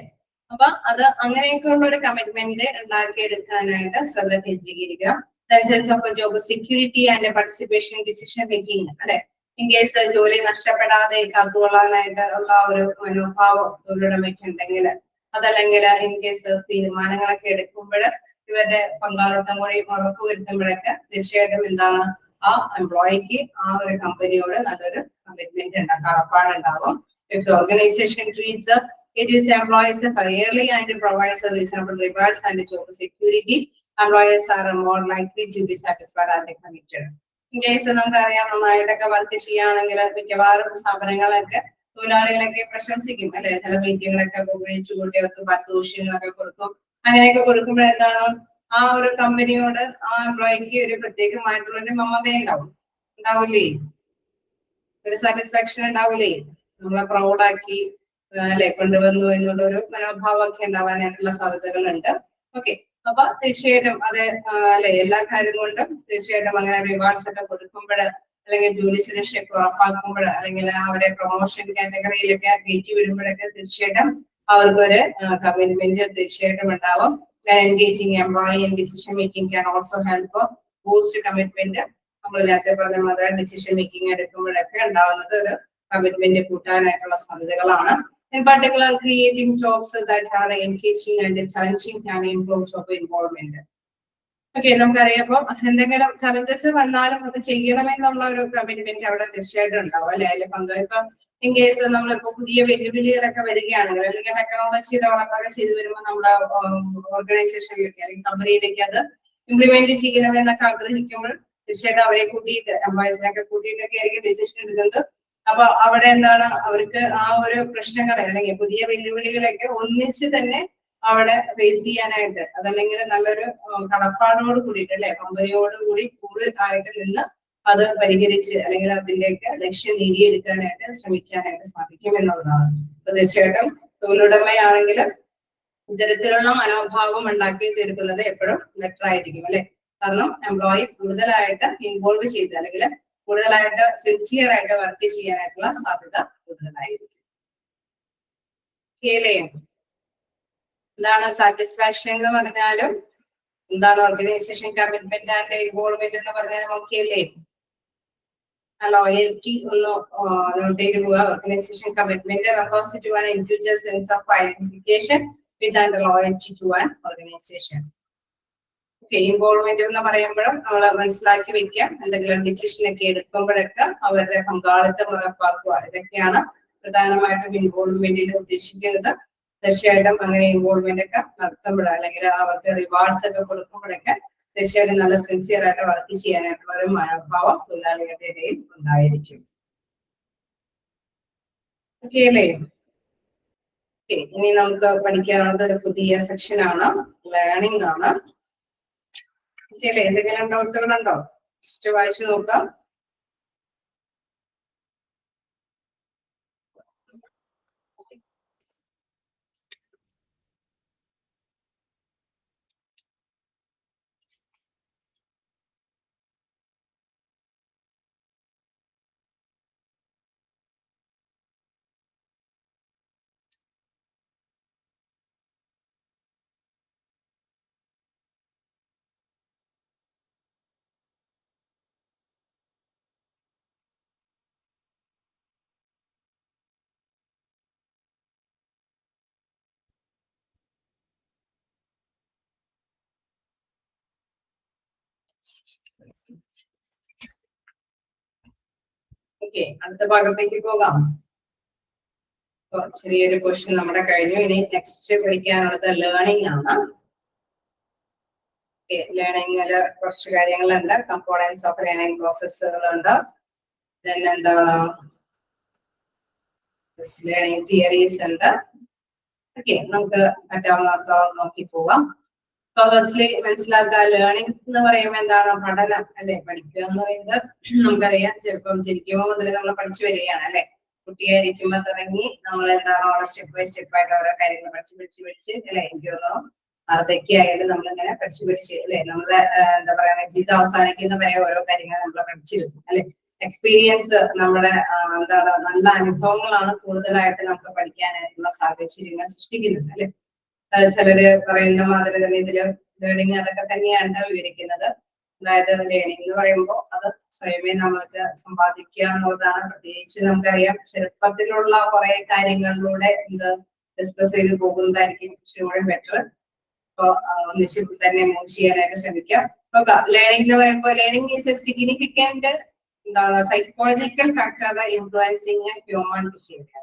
അപ്പൊ അത് അങ്ങനെയൊക്കെയുള്ള ഒരു കമ്മിറ്റ്മെന്റ് ഉണ്ടാക്കിയെടുക്കാനായിട്ട് ശ്രദ്ധ കേന്ദ്രീകരിക്കുക. Job security and participation in decision making അല്ലെ, ഇൻ കേസ് ജോലി നഷ്ടപ്പെടാതെ കാത്തുകൊള്ളാനായിട്ട് ഉള്ള ഒരു മനോഭാവം തൊഴിലുടമയ്ക്ക് ഉണ്ടെങ്കിൽ, അതല്ലെങ്കിൽ ഇൻ കേസ് തീരുമാനങ്ങളൊക്കെ എടുക്കുമ്പോൾ ഇവരുടെ പങ്കാളിത്തം കൂടി ഉറപ്പുവരുത്തുമ്പോഴൊക്കെ തീർച്ചയായിട്ടും എന്താണ് ആ എംപ്ലോയിക്ക് ആ ഒരു കമ്പനിയോട് നല്ലൊരു കമ്മിറ്റ്മെന്റ് ഉണ്ടാകും, കടപ്പാടുണ്ടാകും. If the organization treats its employees fairly and provides reasonable rewards and job security, employees are more likely to be satisfied and committed. In case നമുക്കറിയാം നന്നായിട്ടൊക്കെ വർക്ക് ചെയ്യുകയാണെങ്കിൽ മിക്കവാറും സ്ഥാപനങ്ങളൊക്കെ തൊഴിലാളികളൊക്കെ പ്രശംസിക്കും അല്ലെ, ചില മീറ്റിങ്ങുകളൊക്കെ വിളിച്ചു കൂട്ടി അവർക്ക് പാരിതോഷികങ്ങളൊക്കെ കൊടുക്കും. അങ്ങനെയൊക്കെ കൊടുക്കുമ്പോൾ എന്താണ് ആ ഒരു കമ്പനിയോട് ആ എംപ്ലോയിക്ക് ഒരു പ്രത്യേകമായിട്ടുള്ള ഒരു മമത ഉണ്ടാവില്ലേ, ഒരു സാറ്റിസ്ഫാക്ഷൻ ഉണ്ടാവില്ലേ, നമ്മളെ പ്രൗഡാക്കി അല്ലെ കൊണ്ടുവന്നു എന്നുള്ള ഒരു മനോഭാവമൊക്കെ ഉണ്ടാവാനായിട്ടുള്ള സാധ്യതകളുണ്ട്. ഓക്കെ, അപ്പൊ തീർച്ചയായിട്ടും അത് അല്ലെ എല്ലാ കാര്യം കൊണ്ടും തീർച്ചയായിട്ടും അങ്ങനെ റിവാർഡ്സ് ഒക്കെ കൊടുക്കുമ്പോൾ അല്ലെങ്കിൽ ജോലി സുരക്ഷയൊക്കെ ഉറപ്പാക്കുമ്പോൾ അല്ലെങ്കിൽ അവരെ പ്രൊമോഷൻ കാറ്റഗറിയിലൊക്കെ കയറ്റി വിടുമ്പോഴൊക്കെ തീർച്ചയായിട്ടും അവർക്കൊരു കമ്മിറ്റ്മെന്റ് തീർച്ചയായിട്ടും ഉണ്ടാവും. Engaging employee in decision making can also help boost commitment. നമ്മൾ നേരത്തെ പറഞ്ഞ പോലെ ഡിസിഷൻ മേക്കിംഗ് എടുക്കുമ്പോഴൊക്കെ ഉണ്ടാവുന്നത് ഒരു കമ്മിറ്റ്മെന്റ് കൂട്ടാനായിട്ടുള്ള സാധ്യതകളാണ്. In particular, creating jobs that are engaging and challenging can improve job involvement. Okay, നമുക്കറിയാം എന്തെങ്കിലും ചലഞ്ചസ് വന്നാലും അത് ചെയ്യണമെന്നുള്ള ഒരു കമ്മിറ്റ്മെന്റ് അവിടെ തീർച്ചയായിട്ടും ഉണ്ടാവും അല്ലെ, അതിൽ പങ്കുവയ്പ്പം. ഇൻ കേസ് നമ്മളിപ്പോ പുതിയ വെല്ലുവിളികളൊക്കെ വരികയാണെങ്കിൽ അല്ലെങ്കിൽ ടെക്നോളജി ഡെവലപ്പൊക്കെ ചെയ്തു വരുമ്പോൾ നമ്മുടെ ഓർഗനൈസേഷനിലേക്ക് അല്ലെങ്കിൽ കമ്പനിയിലേക്ക് അത് ഇംപ്ലിമെന്റ് ചെയ്യണമെന്നൊക്കെ ആഗ്രഹിക്കുമ്പോൾ തീർച്ചയായിട്ടും അവരെ കൂട്ടിയിട്ട് എംപ്ലോയീസിനൊക്കെ കൂട്ടിയിട്ടൊക്കെ ആയിരിക്കും ഡിസിഷൻ എടുക്കുന്നത്. അപ്പൊ അവിടെ എന്താണ് അവർക്ക് ആ ഒരു പ്രശ്നങ്ങളെ അല്ലെങ്കിൽ പുതിയ വെല്ലുവിളികളൊക്കെ ഒന്നിച്ച് തന്നെ അവിടെ ഫേസ് ചെയ്യാനായിട്ട്, അതല്ലെങ്കിൽ നല്ലൊരു കടപ്പാടോട് കൂടിയിട്ട് അല്ലെ കമ്പനിയോട് കൂടി കൂടുതലായിട്ട് നിന്ന് അത് പരിഹരിച്ച് അല്ലെങ്കിൽ അതിന്റെയൊക്കെ ലക്ഷ്യം നേടിയെടുക്കാനായിട്ട് ശ്രമിക്കാനായിട്ട് സാധിക്കും എന്നുള്ളതാണ്. അപ്പൊ തീർച്ചയായിട്ടും തൊഴിലുടമയാണെങ്കിൽ ഇത്തരത്തിലുള്ള മനോഭാവം ഉണ്ടാക്കി തീർക്കുന്നത് എപ്പോഴും ബെറ്റർ ആയിരിക്കും അല്ലെ, കാരണം എംപ്ലോയി കൂടുതലായിട്ട് ഇൻവോൾവ് ചെയ്ത് അല്ലെങ്കിൽ കൂടുതലായിട്ട് സിൻസിയർ ആയിട്ട് വർക്ക് ചെയ്യാനായിട്ടുള്ള സാധ്യത കൂടുതലായിരിക്കും. എന്താണ് സാറ്റിസ്ഫാക്ഷൻ എന്ന് പറഞ്ഞാലും എന്താണ് ഓർഗനൈസേഷൻ കമ്മിറ്റ്മെന്റ് ആൻഡ് ഇൻവോൾവ്മെന്റ് എന്ന് പറഞ്ഞാലും ഓക്കെ അല്ലേ? ലോയൽറ്റി ഒന്ന് നോട്ട് ചെയ്ത് പോവുക. Organisation commitment refers to an individual sense of identification with and loyalty to an organization. Involvement എന്ന് പറയുമ്പോഴും നമ്മൾ മനസ്സിലാക്കി വെക്കാം, എന്തെങ്കിലും ഡിസിഷൻ ഒക്കെ എടുക്കുമ്പോഴൊക്കെ അവരുടെ പങ്കാളിത്തം ഉറപ്പാക്കുക, ഇതൊക്കെയാണ് പ്രധാനമായിട്ടും ഇൻവോൾവ്മെന്റിൽ ഉദ്ദേശിക്കുന്നത്. തീർച്ചയായിട്ടും അങ്ങനെ ഇൻവോൾവ്മെന്റ് ഒക്കെ നടത്തുമ്പോൾ അല്ലെങ്കിൽ അവർക്ക് റിവാർഡ്സ് ഒക്കെ കൊടുക്കുമ്പോഴൊക്കെ തീർച്ചയായിട്ടും നല്ല സിൻസിയർ ആയിട്ട് വർക്ക് ചെയ്യാനായിട്ടുള്ള ഒരു മനോഭാവം തൊഴിലാളികളുടെ ഇടയിൽ ഉണ്ടായിരിക്കും. ഓക്കെ അല്ലേ? ഇനി നമുക്ക് പഠിക്കാനുള്ളത് ഒരു പുതിയ സെക്ഷൻ ആണ്, ലേണിംഗ് ആണ്. ഓക്കെ അല്ലേ? എന്തെങ്കിലും ഡൗട്ടുകളുണ്ടോ? ജസ്റ്റ് വായിച്ചു നോക്കാം. ഓക്കെ, അടുത്ത ഭാഗത്തേക്ക് പോകാം. ചെറിയൊരു ക്വസ്റ്റ്യൻ നമ്മുടെ കഴിഞ്ഞു. ഇനി നെക്സ്റ്റ് പഠിക്കാനുള്ളത് ലേണിംഗ് ആണ്. ലേണിംഗില് കുറച്ച് കാര്യങ്ങളുണ്ട്. കമ്പോണൻസ് ഓഫ് ലേണിംഗ് പ്രോസസ്സുകളുണ്ട്. then എന്താണ് ലേണിംഗ് തിയറീസ് ഉണ്ട്. ഓക്കെ, നമുക്ക് പറ്റാവുന്നിടത്തോളം നോക്കി പോവാം. ഫസ്റ്റ്ലി മനസ്സിലാക്കുക, ലേണിംഗ് എന്ന് പറയുമ്പോൾ എന്താണ്? പഠനം അല്ലെ. പഠിക്കുക എന്ന് പറയുന്നത് നമുക്കറിയാം, ചെറുപ്പം ജനിക്കുമ്പോൾ മുതൽ നമ്മൾ പഠിച്ചു വരികയാണ് അല്ലെ. കുട്ടിയായിരിക്കുമ്പോൾ തുടങ്ങി നമ്മൾ എന്താണ് ഓരോ സ്റ്റെപ്പ് ബൈ സ്റ്റെപ്പ് ആയിട്ട് ഓരോ കാര്യങ്ങൾ പഠിച്ച് അല്ലെ. എനിക്ക് തോന്നുന്നു അതൊക്കെ ആയാലും നമ്മളിങ്ങനെ പഠിച്ച് അല്ലെ, നമ്മളെ എന്താ പറയാ ജീവിതം അവസാനിക്കുന്ന വരെ ഓരോ കാര്യങ്ങൾ നമ്മൾ പഠിച്ചിരുന്നു അല്ലെ. എക്സ്പീരിയൻസ് നമ്മുടെ എന്താണ് നല്ല അനുഭവങ്ങളാണ് കൂടുതലായിട്ട് നമുക്ക് പഠിക്കാനായിട്ടുള്ള സാഹചര്യങ്ങൾ സൃഷ്ടിക്കുന്നത് അല്ലെ. ചിലര് പറയുന്ന മാതിരി തന്നെ ഇതില് ലേണിംഗ് അതൊക്കെ തന്നെയാണ് വിവരിക്കുന്നത്. അതായത് ലേണിംഗ് എന്ന് പറയുമ്പോൾ അത് സ്വയമേ നമ്മൾക്ക് സമ്പാദിക്കുക എന്നുള്ളതാണ്. പ്രത്യേകിച്ച് നമുക്കറിയാം ചെറുപ്പത്തിലുള്ള കുറെ കാര്യങ്ങളിലൂടെ ഇത് ഡിസ്കസ് ചെയ്ത് പോകുന്നതായിരിക്കും കുറച്ചുകൂടി ബെറ്റർ. അപ്പൊ ഒന്നിച്ച് തന്നെ മൂവ് ചെയ്യാനായിട്ട് ശ്രമിക്കാം. നോക്കാം, ലേണിംഗ് എന്ന് പറയുമ്പോൾ ലേണിംഗ് ഈസ് എ സിഗ്നിഫിക്കന്റ് എന്താണ് psychological factor influencing human behaviour.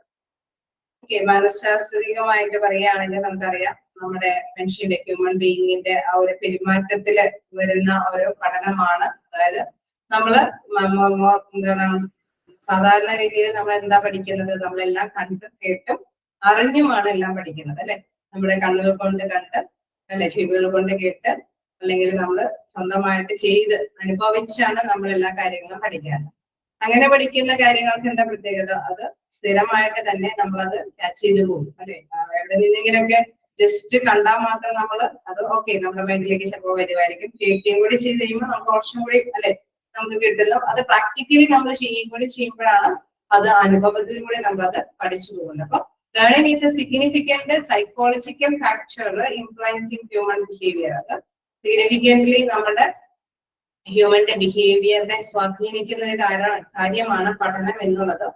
Okay, മനഃശാസ്ത്രീയമായിട്ട് പറയുകയാണെങ്കിൽ നമുക്കറിയാം നമ്മുടെ മനുഷ്യന്റെ ഹ്യൂമൻ ബീയിങ്ങിന്റെ ആ ഒരു പെരുമാറ്റത്തില് വരുന്ന ഒരു പഠനമാണ്. അതായത് നമ്മള് എന്താണ് സാധാരണ രീതിയിൽ നമ്മൾ എന്താ പഠിക്കുന്നത്? നമ്മളെല്ലാം കണ്ടും കേട്ടും അറിഞ്ഞുമാണ് എല്ലാം പഠിക്കുന്നത് അല്ലെ. നമ്മുടെ കണ്ണുകൾ കൊണ്ട് കണ്ട് അല്ലെ, ചെവികൾ കൊണ്ട് കേട്ട്, അല്ലെങ്കിൽ നമ്മൾ സ്വന്തമായിട്ട് ചെയ്ത് അനുഭവിച്ചാണ് നമ്മൾ എല്ലാ കാര്യങ്ങളും പഠിക്കാറ്. അങ്ങനെ പഠിക്കുന്ന കാര്യങ്ങൾക്ക് എന്താ പ്രത്യേകത? അത് സ്ഥിരമായിട്ട് തന്നെ നമ്മളത് ക്യാച്ച് ചെയ്ത് പോകും അല്ലെ. എവിടെ നിന്നെങ്കിലൊക്കെ ജസ്റ്റ് കണ്ടാൽ മാത്രം നമ്മൾ അത് ഓക്കെ നമ്മുടെ മൈൻഡിലേക്ക് ചിലപ്പോൾ വരുമായിരിക്കും. കേൾക്കുകയും കൂടി ചെയ്ത് കഴിയുമ്പോൾ നമുക്ക് കുറച്ചും കൂടി അല്ലെ നമുക്ക് കിട്ടുന്നു. അത് പ്രാക്ടിക്കലി നമ്മൾ ചെയ്യുമ്പോഴാണ് അത് അനുഭവത്തിൽ കൂടി നമ്മളത് പഠിച്ചു പോകുന്നത്. അപ്പൊ learning is a significant psychological factor influencing human behaviour. അത് സിഗ്നിഫിക്കന്റ്ലി നമ്മുടെ ഹ്യൂമന്റെ ബിഹേവിയറിനെ സ്വാധീനിക്കുന്ന ഒരു കാര്യമാണ് പഠനം എന്നുള്ളത്.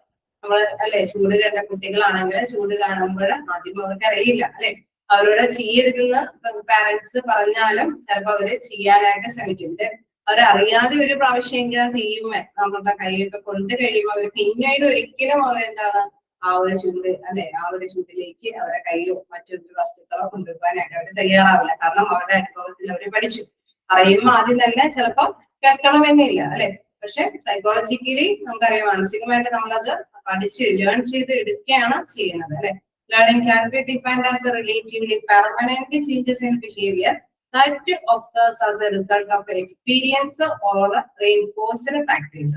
നമ്മൾ അല്ലെ ചൂട് കണ്ട കുട്ടികളാണെങ്കിൽ ചൂട് കാണുമ്പോൾ ആദ്യം അവർക്ക് അറിയില്ല അല്ലെ, അവരോട് ചെയ്യരുതെന്ന് പാരന്റ്സ് പറഞ്ഞാലും ചിലപ്പോൾ അവര് ചെയ്യാനായിട്ട് ശ്രമിക്കും. ഇത് അവരറിയാതെ ഒരു പ്രാവശ്യമെങ്കിലും ചെയ്യുമ്പോ നമ്മളുടെ കൈയൊക്കെ കൊണ്ട് കഴിയുമ്പോൾ അവർ പിന്നീട് ഒരിക്കലും അവരെന്താണ് ആ ഒരു ചൂട് അല്ലെ, ആ ഒരു ചൂടിലേക്ക് അവരുടെ കൈയോ മറ്റൊരു വസ്തുക്കളോ കൊണ്ടുപോകാനായിട്ട് അവർ തയ്യാറാവില്ല. കാരണം അവരുടെ അനുഭവത്തിൽ അവർ പഠിച്ചു. അറിയുമ്പോൾ ആദ്യം തന്നെ ചിലപ്പോൾ കേൾക്കണമെന്നില്ല അല്ലെ. പക്ഷെ സൈക്കോളജിക്കലി നമുക്കറിയാം മാനസികമായിട്ട് നമ്മളത് പഠിച്ച് ലേൺ ചെയ്ത് എടുക്കുകയാണ് ചെയ്യുന്നത് അല്ലെ. Learning can be defined as a relatively permanent changes in behavior that occurs as a result of experience or reinforced practice.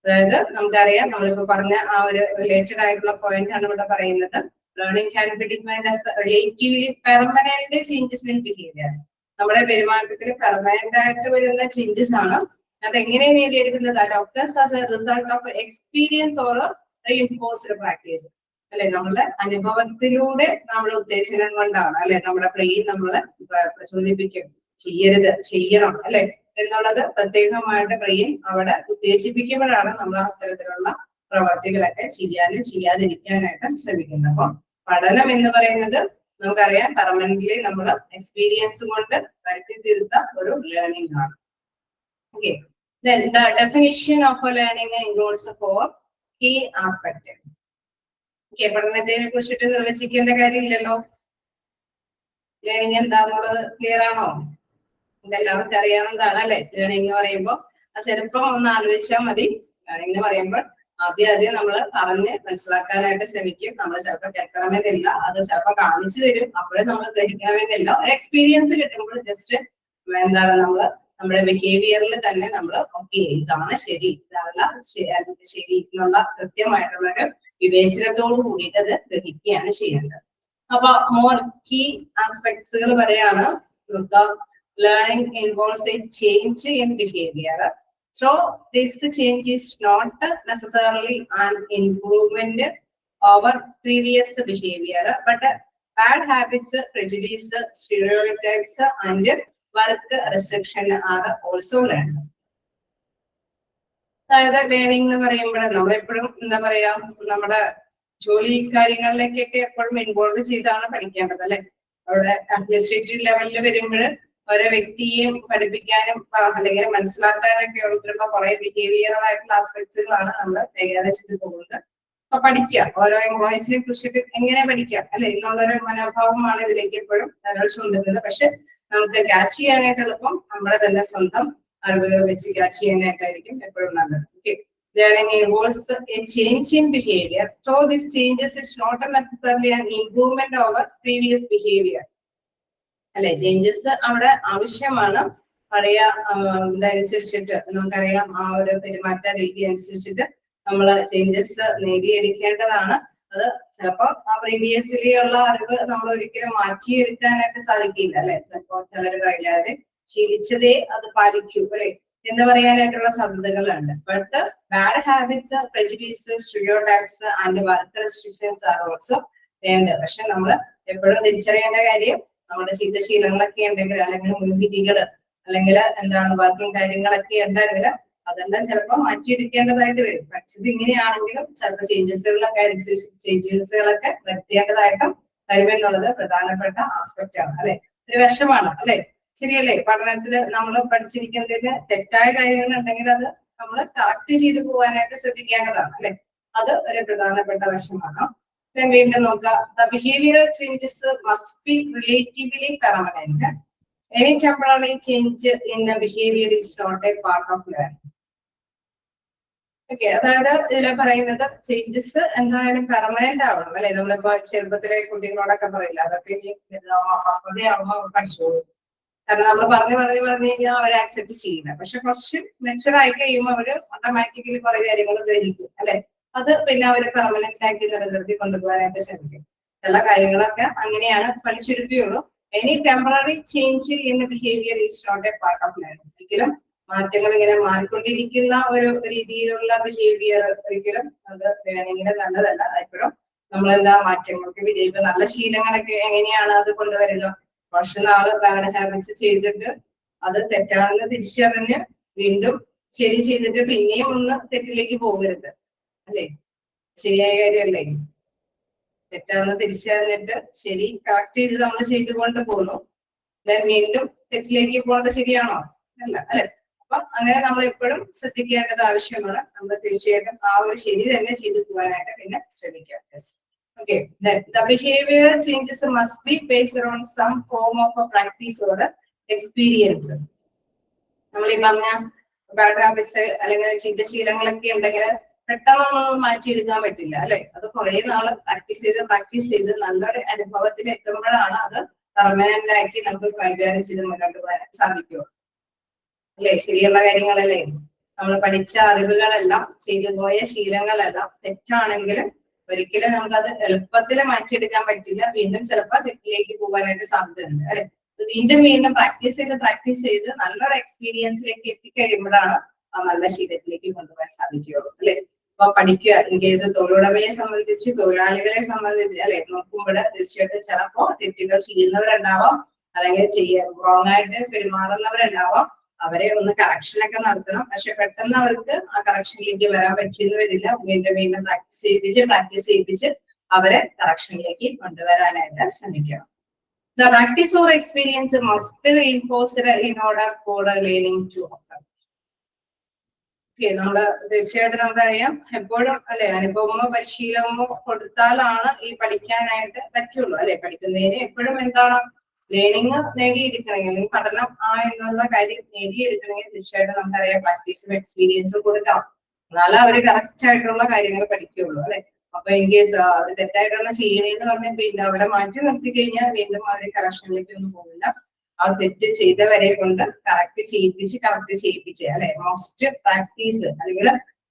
അതായത് നമുക്കറിയാം നമ്മളിപ്പോ പറഞ്ഞ ആ ഒരു റിലേറ്റഡ് ആയിട്ടുള്ള പോയിന്റ് ആണ് ഇവിടെ പറയുന്നത്. Learning can be defined as relatively permanent changes in behaviour. നമ്മുടെ പെരുമാറ്റത്തിൽ പെർമനന്റ് ആയിട്ട് വരുന്ന ചേഞ്ചസ് ആണ്. അതെങ്ങനെ നേടിയെടുക്കുന്നത്? that occurs as a result of experience or reinforced practice. അല്ലെ, നമ്മുടെ അനുഭവത്തിലൂടെ നമ്മുടെ ഉദ്ദേശങ്ങൾ കൊണ്ടാണ് അല്ലെ. നമ്മുടെ ബ്രെയിൻ നമ്മളെ പ്രചോദിപ്പിക്കും, ചെയ്യരുത് ചെയ്യണം അല്ലെ എന്നുള്ളത് പ്രത്യേകമായിട്ട് ബ്രെയിൻ അവിടെ ഉദ്ദേശിപ്പിക്കുമ്പോഴാണ് നമ്മൾ അത്തരത്തിലുള്ള പ്രവർത്തികളൊക്കെ ചെയ്യാനും ചെയ്യാതിരിക്കാനായിട്ട് ശ്രമിക്കുന്നത്. അപ്പൊ പഠനം എന്ന് പറയുന്നത് നമുക്കറിയാം പെർമനന്റ്ലി നമ്മൾ എക്സ്പീരിയൻസ് കൊണ്ട് വരുത്തി തീർത്ത ഒരു ലേണിംഗ് ആണ്. Okay, then the definition of a learning includes 4 key aspects. Okay, പഠനത്തെ കുറിച്ചിട്ട് നിർവചിക്കേണ്ട കാര്യമില്ലല്ലോ. ലേണിംഗ് എന്താണെന്നുള്ളത് ക്ലിയർ ആണോ? ഇതെല്ലാവർക്കും അറിയാവുന്നതാണ് അല്ലെ. ലേണിംഗ് എന്ന് പറയുമ്പോൾ ചെറുപ്പം ഒന്ന് ആലോചിച്ചാൽ മതി. ലേണിംഗ് എന്ന് പറയുമ്പോൾ ആദ്യം നമ്മൾ പറഞ്ഞ് മനസ്സിലാക്കാനായിട്ട് ശ്രമിക്കും. നമ്മൾ ചിലപ്പോൾ കേൾക്കണമെന്നില്ല, അത് ചിലപ്പോൾ കാണിച്ചു തരും, അപ്പോഴും നമ്മൾ ഗ്രഹിക്കണമെന്നില്ല. ഒരു എക്സ്പീരിയൻസ് കിട്ടുമ്പോൾ ജസ്റ്റ് എന്താണ് നമ്മുടെ ബിഹേവിയറിൽ തന്നെ നമ്മൾ ഓക്കെ ഇതാണ് ശരി, ഇതല്ല ശരി എന്നുള്ള കൃത്യമായിട്ടുള്ള ഒരു വിവേചനത്തോട് കൂടിയിട്ട് അത് ഗ്രഹിക്കുകയാണ് ചെയ്യുന്നത്. അപ്പൊ മോർ കീ ആസ്പെക്ട്സുകൾ പറയാണ്. Learning involves a change in behaviour. So this change is not necessarily an improvement over previous behaviour, but bad habits, prejudice, stereotypes and work restriction are also learned. അതായത് ലേണിംഗ് എന്ന് പറയുമ്പോൾ നമ്മളെപ്പോഴും എന്താ പറയാ നമ്മുടെ ജോലി കാര്യങ്ങളിലേക്കൊക്കെ എപ്പോഴും ഇൻവോൾവ് ചെയ്താണ് പഠിക്കേണ്ടത് അല്ലെ. അവിടെ അഡ്മിനിസ്ട്രേറ്റീവ് ലെവലിൽ വരുമ്പോൾ ഓരോ വ്യക്തിയെയും പഠിപ്പിക്കാനും അല്ലെങ്കിൽ മനസ്സിലാക്കാനൊക്കെ ഉൾപ്പെടുമ്പോ കുറെ ബിഹേവിയറൽ ആയിട്ടുള്ള ആസ്പെക്ട്സുകളാണ് നമ്മൾ കൈകാര്യം ചെയ്ത് പോകുന്നത്. അപ്പൊ പഠിക്കുക, ഓരോ എംപ്ലോയീസിനെ കുറിച്ചിട്ട് എങ്ങനെ പഠിക്കാം അല്ലെ എന്നുള്ളൊരു മനോഭാവമാണ് ഇതിലേക്ക് എപ്പോഴും ധാരാളം കൊണ്ടുവരുന്നത്. പക്ഷെ നമുക്ക് ക്യാച്ച് ചെയ്യാനായിട്ട് എളുപ്പം നമ്മുടെ തന്നെ സ്വന്തം അറിവുകൾ വെച്ച് ക്യാച്ച് ചെയ്യാനായിട്ടായിരിക്കും എപ്പോഴും നല്ലത്. Okay, learning involves a change in behavior, so this changes is not necessarily an improvement over previous behavior. അല്ലെ? ചേഞ്ചസ് അവിടെ ആവശ്യമാണ്. പഴയ ഇതനുസരിച്ചിട്ട് നമുക്കറിയാം, ആ ഒരു പെരുമാറ്റ രീതി അനുസരിച്ചിട്ട് നമ്മൾ ചേഞ്ചസ് നേടിയെടുക്കേണ്ടതാണ്. അത് ചിലപ്പോൾ ആ പ്രീവിയസ്ലി ഉള്ള അറിവ് നമ്മൾ ഒരിക്കലും മാറ്റിയെടുക്കാനായിട്ട് സാധിക്കില്ല, അല്ലെ? ചിലപ്പോൾ ചിലർ പറയാതെ ശീലിച്ചതേ അത് പാലിക്കൂ, അല്ലെ, എന്ന് പറയാനായിട്ടുള്ള സാധ്യതകളുണ്ട്. But bad habits, prejudices, stereotypes and work restrictions are also വേണ്ടത്. പക്ഷെ നമ്മൾ എപ്പോഴും തിരിച്ചറിയേണ്ട കാര്യം, നമ്മുടെ ശീലങ്ങളൊക്കെ ഉണ്ടെങ്കിൽ, അല്ലെങ്കിൽ മുൻവിധികള്, അല്ലെങ്കിൽ എന്താണ് വർക്കിംഗ് കാര്യങ്ങളൊക്കെ ഉണ്ടെങ്കിൽ അതെല്ലാം ചിലപ്പോൾ മാറ്റിയെടുക്കേണ്ടതായിട്ട് വരും. പഠിച്ചത് ഇങ്ങനെയാണെങ്കിലും ചിലപ്പോൾ ചേഞ്ചസുകളൊക്കെ അനുസരിച്ച് ചേഞ്ചസുകളൊക്കെ വരുത്തേണ്ടതായിട്ടും വരുമെന്നുള്ളത് പ്രധാനപ്പെട്ട ആസ്പെക്ട് ആണ്, അല്ലെ? ഒരു വശമാണ്, അല്ലെ? ശരിയല്ലേ? പഠനത്തിൽ നമ്മൾ പഠിച്ചിരിക്കുന്നതിന് തെറ്റായ കാര്യങ്ങൾ ഉണ്ടെങ്കിൽ അത് നമ്മൾ കറക്റ്റ് ചെയ്ത് പോകാനായിട്ട് ശ്രദ്ധിക്കേണ്ടതാണ്, അല്ലെ? അത് ഒരു പ്രധാനപ്പെട്ട വശമാണ്. വീണ്ടും നോക്കുക, the behavioral changes must be relatively permanent. Any temporary change in the behavior is not a part of learning. Okay, അതായത് ഇതിലെ പറയുന്നത് ചേഞ്ചസ് എന്തായാലും പെർമനന്റ് ആവണം, അല്ലെ? നമ്മളിപ്പോ ചെറുപ്പത്തിലെ കുട്ടികളോടൊക്കെ പറയില്ല, അതൊക്കെ ഇനി പക്വതയാവുമ്പോ പഠിച്ചോളൂ. കാരണം നമ്മൾ പറഞ്ഞു കഴിഞ്ഞാൽ അവർ ആക്സെപ്റ്റ് ചെയ്യില്ല. പക്ഷെ കുറച്ച് മെച്ചർ ആയി കഴിയുമ്പോൾ അവര് ഓട്ടോമാറ്റിക്കലി കുറെ കാര്യങ്ങൾ ഗ്രഹിക്കും, അല്ലെ? അത് പിന്നെ അവര് പെർമനന്റ് ആക്കി നിലനിർത്തി കൊണ്ടുപോകാനായിട്ട് ശ്രമിക്കും. ചില കാര്യങ്ങളൊക്കെ അങ്ങനെയാണ് പഠിച്ചെടുക്കുകയുള്ളൂ. Any temporary change in behaviour is not a part of learning. ഒരിക്കലും മാറ്റങ്ങൾ ഇങ്ങനെ മാറിക്കൊണ്ടിരിക്കുന്ന ഒരു രീതിയിലുള്ള ബിഹേവിയർ ഒരിക്കലും അത് ലേണിംഗിന് നല്ലതല്ല. എപ്പോഴും നമ്മളെന്താ മാറ്റങ്ങൾക്ക് വിജയിക്കുക. നല്ല ശീലങ്ങളൊക്കെ എങ്ങനെയാണ് അത് കൊണ്ടുവരിക? കുറച്ച് നാള് ബാഡ് ഹാബിറ്റ്സ് ചെയ്തിട്ട് അത് തെറ്റാണെന്ന് തിരിച്ചറിഞ്ഞ് വീണ്ടും ശരി ചെയ്തിട്ട് പിന്നെയും ഒന്ന് തെറ്റിലേക്ക് പോകരുത്, അല്ലെ? ശരിയായ കാര്യമല്ലേ? തെറ്റാണെന്ന് തിരിച്ചറിഞ്ഞിട്ട് ശരി കറക്റ്റ് ചെയ്ത് നമ്മൾ ചെയ്തുകൊണ്ട് പോകുന്നു, വീണ്ടും തെറ്റിലേക്ക് പോകുന്നത് ശരിയാണോ? അല്ല, അല്ലെ? അപ്പൊ അങ്ങനെ നമ്മൾ എപ്പോഴും ശ്രദ്ധിക്കേണ്ടത് ആവശ്യമാണ്. നമ്മൾ തീർച്ചയായിട്ടും ആ ഒരു ശരി തന്നെ ചെയ്തു പോകാനായിട്ട് പിന്നെ ശ്രമിക്കാം. Okay, the behavioral changes must be based on some form of a practice or experience. നമ്മൾ ഈ പറഞ്ഞ ബാഡ് ഹാബിറ്റ്സ് അല്ലെങ്കിൽ ശീലങ്ങളൊക്കെ ഉണ്ടെങ്കിൽ പെട്ടെന്നൊന്നും മാറ്റിയെടുക്കാൻ പറ്റില്ല, അല്ലെ? അത് കുറെ നാള് പ്രാക്ടീസ് ചെയ്ത് നല്ലൊരു അനുഭവത്തിൽ എത്തുമ്പോഴാണ് അത് പെർമനന്റ് ആക്കി നമുക്ക് കൈകാര്യം ചെയ്ത് മുന്നോട്ട് പോകാൻ സാധിക്കുള്ളൂ, അല്ലെ? ശരിയുള്ള കാര്യങ്ങളല്ലേ? നമ്മൾ പഠിച്ച അറിവുകളെല്ലാം, ചെയ്തു പോയ ശീലങ്ങളെല്ലാം തെറ്റാണെങ്കിലും ഒരിക്കലും നമുക്കത് എളുപ്പത്തിൽ മാറ്റിയെടുക്കാൻ പറ്റില്ല. വീണ്ടും ചിലപ്പോൾ തെറ്റിലേക്ക് പോകാനായിട്ട് സാധ്യതയുണ്ട്, അല്ലെ? വീണ്ടും പ്രാക്ടീസ് ചെയ്ത് നല്ലൊരു എക്സ്പീരിയൻസിലേക്ക് എത്തിക്കഴിയുമ്പോഴാണ് ആ നല്ല ശീലത്തിലേക്ക് കൊണ്ടുപോകാൻ സാധിക്കുകയുള്ളൂ, അല്ലെ? അപ്പൊ പഠിക്കുക, ഇൻകേസ് തൊഴിലുടമയെ സംബന്ധിച്ച്, തൊഴിലാളികളെ സംബന്ധിച്ച്, അല്ലെ, നോക്കുമ്പോൾ തീർച്ചയായിട്ടും ചിലപ്പോ തെറ്റുകൾ ചെയ്യുന്നവരുണ്ടാവാം, അല്ലെങ്കിൽ റോങ് ആയിട്ട് പെരുമാറുന്നവരുണ്ടാവാം. അവരെ ഒന്ന് കറക്ഷനൊക്കെ നടത്തണം. പക്ഷെ പെട്ടെന്ന് അവർക്ക് ആ കറക്ഷനിലേക്ക് വരാൻ പറ്റിയെന്ന് വരില്ല. വീണ്ടും പ്രാക്ടീസ് ചെയ്യിപ്പിച്ച് അവരെ കറക്ഷനിലേക്ക് കൊണ്ടുവരാനായിട്ട് ശ്രമിക്കണം. The practice or experience must be reinforced in order for learning to occur. നമ്മള് തീർച്ചയായിട്ടും നമുക്കറിയാം, എപ്പോഴും, അല്ലെ, അനുഭവമോ പരിശീലനമോ കൊടുത്താലാണ് ഈ പഠിക്കാനായിട്ട് പറ്റുള്ളൂ, അല്ലെ? പഠിക്കുന്നതിന് എപ്പോഴും എന്താണ് ലേണിംഗ് നേടിയെടുക്കണമെങ്കിൽ, അല്ലെങ്കിൽ പഠനം എന്നുള്ള കാര്യം നേടിയെടുക്കണമെങ്കിൽ തീർച്ചയായിട്ടും നമുക്കറിയാം പ്രാക്ടീസും എക്സ്പീരിയൻസും കൊടുക്കണം. എന്നാലും അവര് കറക്റ്റ് ആയിട്ടുള്ള കാര്യങ്ങൾ പഠിക്കുകയുള്ളൂ, അല്ലെ? അപ്പൊ ഇൻകേസ് അത് തെറ്റായിട്ടാണ് ചെയ്യണേന്ന് പറഞ്ഞാൽ പിന്നെ അവരെ മാറ്റി നിർത്തി കഴിഞ്ഞാൽ വീണ്ടും അവര് കറക്ഷനിലേക്ക് ഒന്നും പോകില്ല. ആ തെറ്റ് ചെയ്തവരെ കൊണ്ട് കറക്റ്റ് ചെയ്യിപ്പിച്ച്, അല്ലെ? മോസ്റ്റ് പ്രാക്ടീസ് അല്ലെങ്കിൽ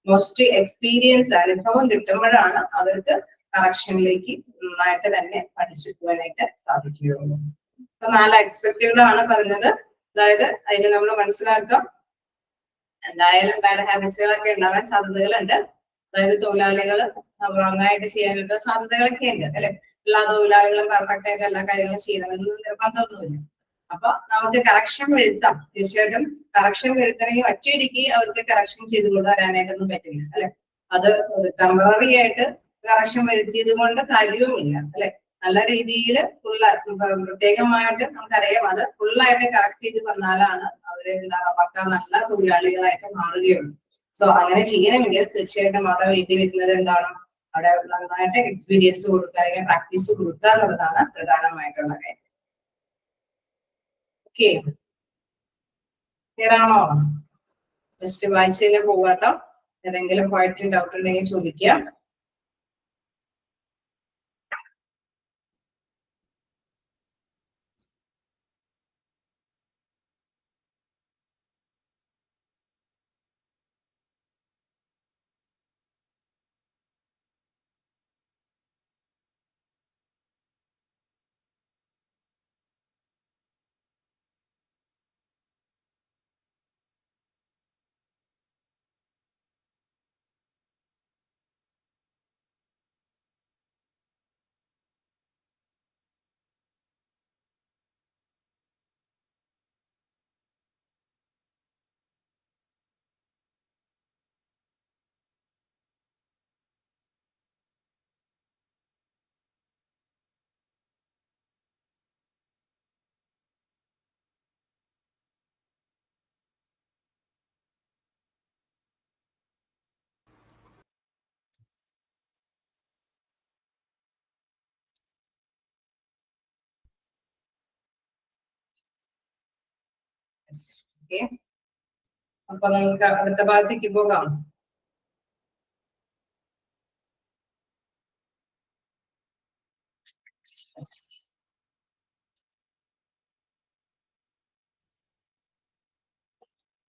മോസ്റ്റ് എക്സ്പീരിയൻസ് അനുഭവം കിട്ടുമ്പോഴാണ് അവർക്ക് കറക്ഷനിലേക്ക് നന്നായിട്ട് തന്നെ പഠിച്ചു പോകാനായിട്ട് സാധിക്കുകയുള്ളൂ. അപ്പൊ 4 എക്സ്പെക്റ്റുകളാണ് പറഞ്ഞത്. അതായത് അതിന് നമ്മൾ മനസ്സിലാക്കാം, എന്തായാലും ബാഡ് ഹാബിറ്റ്സുകളൊക്കെ ഉണ്ടാവാൻ സാധ്യതകളുണ്ട്. അതായത് തൊഴിലാളികൾ റോങ്ങായിട്ട് ചെയ്യാനുള്ള സാധ്യതകളൊക്കെ ഉണ്ട്, അല്ലെ? എല്ലാ തൊഴിലാളികളും പെർഫെക്റ്റ് ആയിട്ട് എല്ലാ കാര്യങ്ങളും ചെയ്യണമെന്ന് നിർബന്ധമൊന്നുമില്ല. അപ്പൊ നമുക്ക് കറക്ഷൻ വരുത്താം. തീർച്ചയായിട്ടും കറക്ഷൻ വരുത്തണമെങ്കിൽ ഒറ്റയടിക്ക് അവർക്ക് കറക്ഷൻ ചെയ്ത് കൊണ്ടുവരാനായിട്ടൊന്നും പറ്റില്ല, അല്ലെ? അത് ടെമ്പററി ആയിട്ട് കറക്ഷൻ വരുത്തിയത് കൊണ്ട് കാര്യവുമില്ല, അല്ലെ? നല്ല രീതിയിൽ പ്രത്യേകമായിട്ട് നമുക്കറിയാം, അത് ഫുള്ളായിട്ട് കറക്റ്റ് ചെയ്ത് വന്നാലാണ് അവര് പക്ക നല്ല തൊഴിലാളികളായിട്ട് മാറുകയുള്ളൂ. സോ അങ്ങനെ ചെയ്യണമെങ്കിൽ തീർച്ചയായിട്ടും അവിടെ വേണ്ടി വരുന്നത് എന്താണ്? അവിടെ നന്നായിട്ട് എക്സ്പീരിയൻസ് കൊടുക്കുക, അല്ലെങ്കിൽ പ്രാക്ടീസ് കൊടുക്കുക എന്നുള്ളതാണ് പ്രധാനമായിട്ടുള്ള കാര്യം. ഓക്കെ, ക്ലിയർ ആണോ? ജസ്റ്റ് വായിച്ചതിന് പോവാട്ടോ. ഏതെങ്കിലും പോയിട്ട് ഡൗട്ട് ഉണ്ടെങ്കിൽ ചോദിക്കാം. ഓക്കെ, അപ്പൊ നമുക്ക് അടുത്ത ഭാഗത്തേക്ക് പോകാം.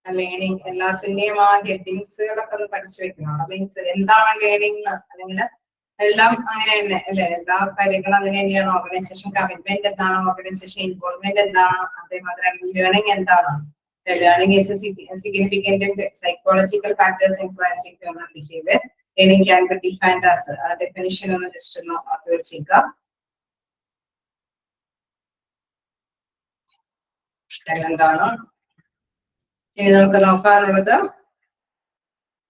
ലേണിംഗ് എല്ലാത്തിന്റെയും ആ ഗെറ്റിങ്സുകളൊക്കെ ഒന്ന് പഠിച്ചു വെക്കണം. മീൻസ് എന്താണ് ലേണിംഗ് അല്ലെങ്കിൽ എല്ലാം അങ്ങനെ തന്നെ അല്ലെ, എല്ലാ കാര്യങ്ങളും അങ്ങനെ തന്നെയാണ്. ഓർഗനൈസേഷൻ കമ്മിറ്റ്മെന്റ് എന്താണ്, ഓർഗനൈസേഷൻ ഇൻവോൾവ്മെന്റ് എന്താണ്, അതേമാതിരി ലേണിംഗ് എന്താണ്. Learning is significant psychological factors influencing human behaviour. Learning can be defined as definition ഒന്ന് ജസ്റ്റ് ഒന്ന് ഓർത്ത് വെച്ചേക്കുക. എന്താണ് ഇനി നമുക്ക് നോക്കാനുള്ളത്,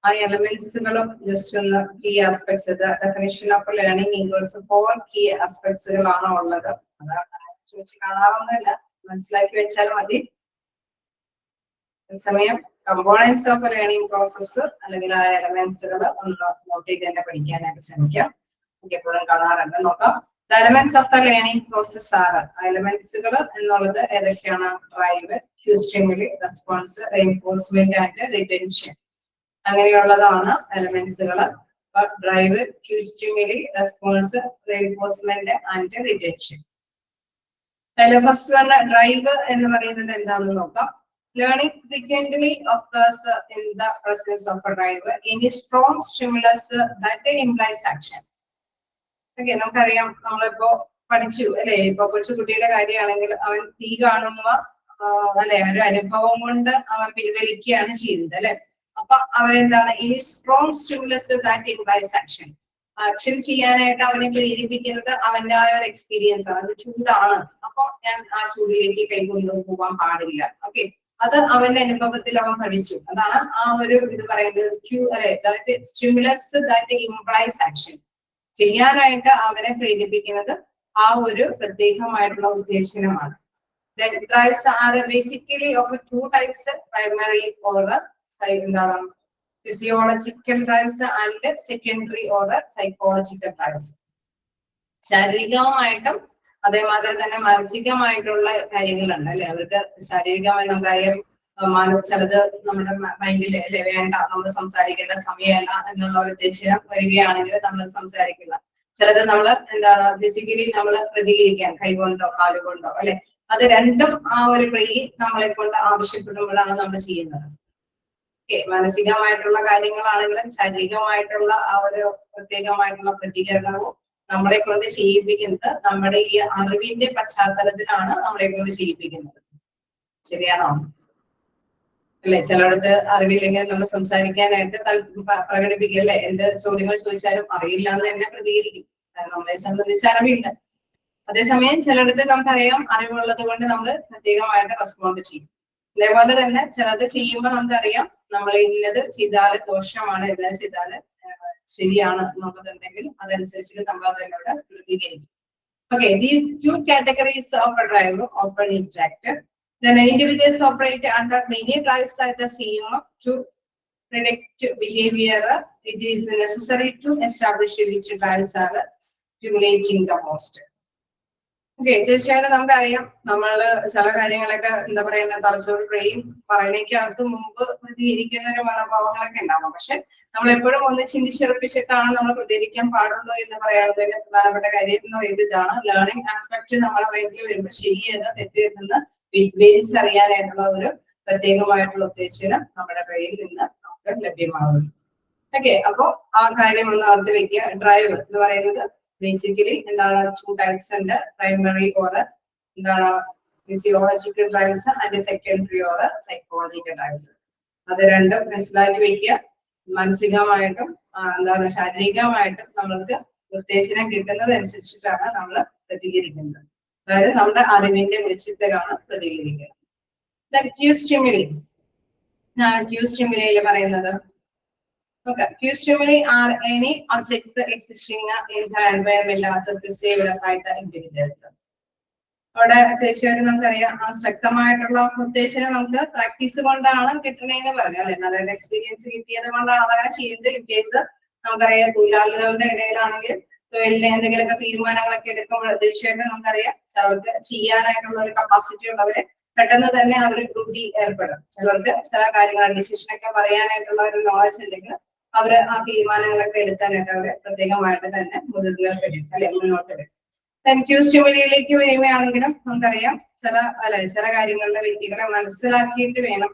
ആ എലമെന്റ്സുകളും ജസ്റ്റ് ഒന്ന് key aspects. Definition of learning involves 4 key ആസ്പെക്ട്സുകളാണ് ഉള്ളത്. അതാണ് ചോദിച്ച് കാണാവുന്നതല്ല, മനസ്സിലാക്കി വെച്ചാൽ മതി. സമയം കമ്പോണൻസ് ഓഫ് ലേണിംഗ് പ്രോസസ്സ് അല്ലെങ്കിൽ ആ എലമെന്റ്സുകൾ ഒന്ന് നോട്ട് ചെയ്ത് തന്നെ പഠിക്കാനായിട്ട് ശ്രമിക്കാം. എപ്പോഴും കാണാറുണ്ട്, നോക്കാം. Elements of the learning process ആണ്. എലമെന്റ്സുകൾ എന്നുള്ളത് ഏതൊക്കെയാണ്? Drive, cue stimuli, response, reinforcement and retention. അങ്ങനെയുള്ളതാണ് എലമെന്റ്സുകൾ. Drive, cue stimuli, response, reinforcement and retention. First one drive എന്ന് പറയുന്നത് എന്താണെന്ന് നോക്കാം. Learning frequently occurs in the presence of a driver. Any strong stimulus that implies action. Okay, നമുക്കറിയാം, നമ്മളിപ്പോ പഠിച്ചു അല്ലെ, ഇപ്പൊ കൊച്ചു കുട്ടിയുടെ കാര്യമാണെങ്കിൽ അവൻ തീ കാണുമ്പോ അല്ലെ ഒരു അനുഭവം കൊണ്ട് അവൻ പിൻവലിക്കുകയാണ് ചെയ്യുന്നത് അല്ലെ. അപ്പൊ അവരെന്താണ്, ഈ strong stimulus that implies action. Action ചെയ്യാനായിട്ട് അവനെ പ്രേരിപ്പിക്കുന്നത് അവന്റെ ആ ഒരു എക്സ്പീരിയൻസ് ആണ്. അത് ചൂടാണ്, അപ്പൊ ഞാൻ ആ ചൂടിലേക്ക് കൈ കൊണ്ടുപോകാൻ പാടില്ല. ഓക്കെ, അത് അവന്റെ അനുഭവത്തിൽ അവൻ പഠിച്ചു. അതാണ് ആ ഒരു ഇത് പറയുന്നത്, സ്റ്റിമുലസ് ദാറ്റ് ഇംപ്ലൈസ് ആക്ഷൻ. ചെയ്യാനായിട്ട് അവനെ പ്രേരിപ്പിക്കുന്നത് ആ ഒരു പ്രത്യേകമായിട്ടുള്ള ഉദ്ദേശമാണ്. Then drives are basically of two types, primary or എന്താണ് physiological drives and secondary or psychological drives. ശാരീരികമായിട്ടും അതേമാതിരി തന്നെ മാനസികമായിട്ടുള്ള കാര്യങ്ങളുണ്ട് അല്ലെ. അവർക്ക് ശാരീരികമായി നമുക്കറിയാം, ചിലത് നമ്മുടെ മൈൻഡിൽ അല്ലെ വേണ്ട, നമ്മൾ സംസാരിക്കേണ്ട സമയമല്ല എന്നുള്ള ഒരു ഉദ്ദേശം വരികയാണെങ്കിൽ നമ്മൾ സംസാരിക്കില്ല. ചിലത് നമ്മൾ എന്താണ് ഫിസിക്കലി നമ്മൾ പ്രതികരിക്കാൻ കൈകൊണ്ടോ കാലുകൊണ്ടോ അല്ലെ. അത് രണ്ടും ആ ഒരു ക്രിയ നമ്മളെ കൊണ്ട് ആവശ്യപ്പെടുമ്പോഴാണ് നമ്മൾ ചെയ്യുന്നത്. മാനസികമായിട്ടുള്ള കാര്യങ്ങളാണെങ്കിലും ശാരീരികമായിട്ടുള്ള ആ ഒരു പ്രത്യേകമായിട്ടുള്ള പ്രതികരണവും നമ്മളെ കൊണ്ട് ചെയ്യിപ്പിക്കുന്നത് നമ്മുടെ ഈ അറിവിന്റെ പശ്ചാത്തലത്തിലാണ് നമ്മളെ കൊണ്ട് ചെയ്യിപ്പിക്കുന്നത്. ശരിയാണോ അല്ലെ? ചിലയിടത്ത് അറിവില്ലെങ്കിൽ നമ്മൾ സംസാരിക്കാനായിട്ട് പ്രകടിപ്പിക്കും അല്ലെ. എന്ത് ചോദ്യങ്ങൾ ചോദിച്ചാലും അറിയില്ല എന്ന് തന്നെ പ്രതികരിക്കും, നമ്മളെ സംബന്ധിച്ച് അറിവില്ല. അതേസമയം ചിലയിടത്ത് നമുക്കറിയാം അറിവുള്ളത് കൊണ്ട് നമ്മൾ പ്രത്യേകമായിട്ട് റെസ്പോണ്ട് ചെയ്യും. അതേപോലെ തന്നെ ചിലത് ചെയ്യുമ്പോൾ നമുക്കറിയാം നമ്മൾ ഇന്നത് ചെയ്താല് ദോഷമാണ്, എല്ലാം ചെയ്താല് ശരിയാണ് എന്നുള്ളതുണ്ടെങ്കിൽ അതനുസരിച്ചിട്ട് നമ്മൾ അതിനോട് പ്രതികരിക്കും. Okay, these two categories of a driver often interact. Then individuals operate under many drives at the same to predict behavior. It is necessary to establish which drives are stimulating the most. Okay, തീർച്ചയായിട്ടും നമുക്കറിയാം, നമ്മള് ചില കാര്യങ്ങളൊക്കെ എന്താ പറയുക, തലച്ചോറ് brain പറയുന്നതിനകത്ത് മുമ്പ് പ്രതികരിക്കുന്ന ഒരു മനോഭാവങ്ങളൊക്കെ ഉണ്ടാവും. പക്ഷെ നമ്മൾ എപ്പോഴും ഒന്ന് ചിന്തിച്ചുറപ്പിച്ചിട്ടാണ് നമ്മൾ പ്രതികരിക്കാൻ പാടുള്ളൂ എന്ന് പറയാവുന്നതിന് പ്രധാനപ്പെട്ട കാര്യം എന്ന് പറയുന്നത് ഇതാണ്. ലേണിംഗ് ആസ്പെക്ട് നമ്മളെ മൈൻഡിൽ വരുമ്പോൾ ശരിയെന്ന് തെറ്റെന്ന് വിവേചിച്ചറിയാനായിട്ടുള്ള ഒരു പ്രത്യേകമായിട്ടുള്ള ഉത്തേജനം നമ്മുടെ ബ്രെയിനിൽ നിന്ന് നമുക്ക് ലഭ്യമാകുന്നു. ഓക്കെ, അപ്പോ ആ കാര്യം ഒന്ന് ഓർത്ത് വെക്കുക. ഡ്രൈവ് എന്ന് പറയുന്നത് ബേസിക്കലി എന്താണ്, ടു ടൈപ്സ് ഉണ്ട്. പ്രൈമറി ഓർ എന്താണ് physiological drives and secondary or psychological drives. അത് രണ്ടും മനസ്സിലാക്കി വെക്കുക. മാനസികമായിട്ടും എന്താണ് ശാരീരികമായിട്ടും നമ്മൾക്ക് ഉത്തേജനം കിട്ടുന്നത് അനുസരിച്ചിട്ടാണ് നമ്മൾ പ്രതികരിക്കുന്നത്. അതായത് നമ്മുടെ അറിവിന്റെ വെളിച്ചത്തിലാണ് പ്രതികരിക്കുന്നത്. ക്യൂ സ്റ്റിമുലി, ക്യൂ സ്റ്റിമുലിയിൽ പറയുന്നത് okay, cue stimuli are any objects existing in the environment as perceived by the individuals. അവിടെ തീർച്ചയായിട്ടും നമുക്കറിയാം ആ ശക്തമായിട്ടുള്ള ഉദ്ദേശം നമുക്ക് പ്രാക്ടീസ് കൊണ്ടാണ് കിട്ടണേന്ന് പറഞ്ഞു അല്ലെ. നല്ലൊരു എക്സ്പീരിയൻസ് കിട്ടിയത് കൊണ്ടാണ് അതങ്ങനെ ചെയ്യുന്നത്. ഇൻ കേസ് നമുക്കറിയാം തൊഴിലാളികളുടെ ഇടയിലാണെങ്കിൽ തൊഴിലിന് എന്തെങ്കിലുമൊക്കെ തീരുമാനങ്ങളൊക്കെ എടുക്കുമ്പോൾ തീർച്ചയായിട്ടും നമുക്കറിയാം ചിലർക്ക് ചെയ്യാനായിട്ടുള്ള ഒരു കപ്പാസിറ്റി ഉള്ളവരെ പെട്ടെന്ന് തന്നെ അവർ ഡ്യൂട്ടി ഏർപ്പെടും. ചിലർക്ക് ചില കാര്യങ്ങൾ ഡിസിഷനൊക്കെ പറയാനായിട്ടുള്ള ഒരു നോളജ് ഉണ്ടെങ്കിൽ അവര് ആ തീരുമാനങ്ങളൊക്കെ എടുക്കാനായിട്ട് അവര് പ്രത്യേകമായിട്ട് തന്നെ മുതിർന്നവർ വരും അല്ലെ, മുന്നോട്ട് വരും. ക്യൂ സ്റ്റിമുലിയിലേക്ക് വരികയാണെങ്കിലും നമുക്കറിയാം ചില കാര്യങ്ങളുടെ വ്യക്തികളെ മനസ്സിലാക്കിയിട്ട് വേണം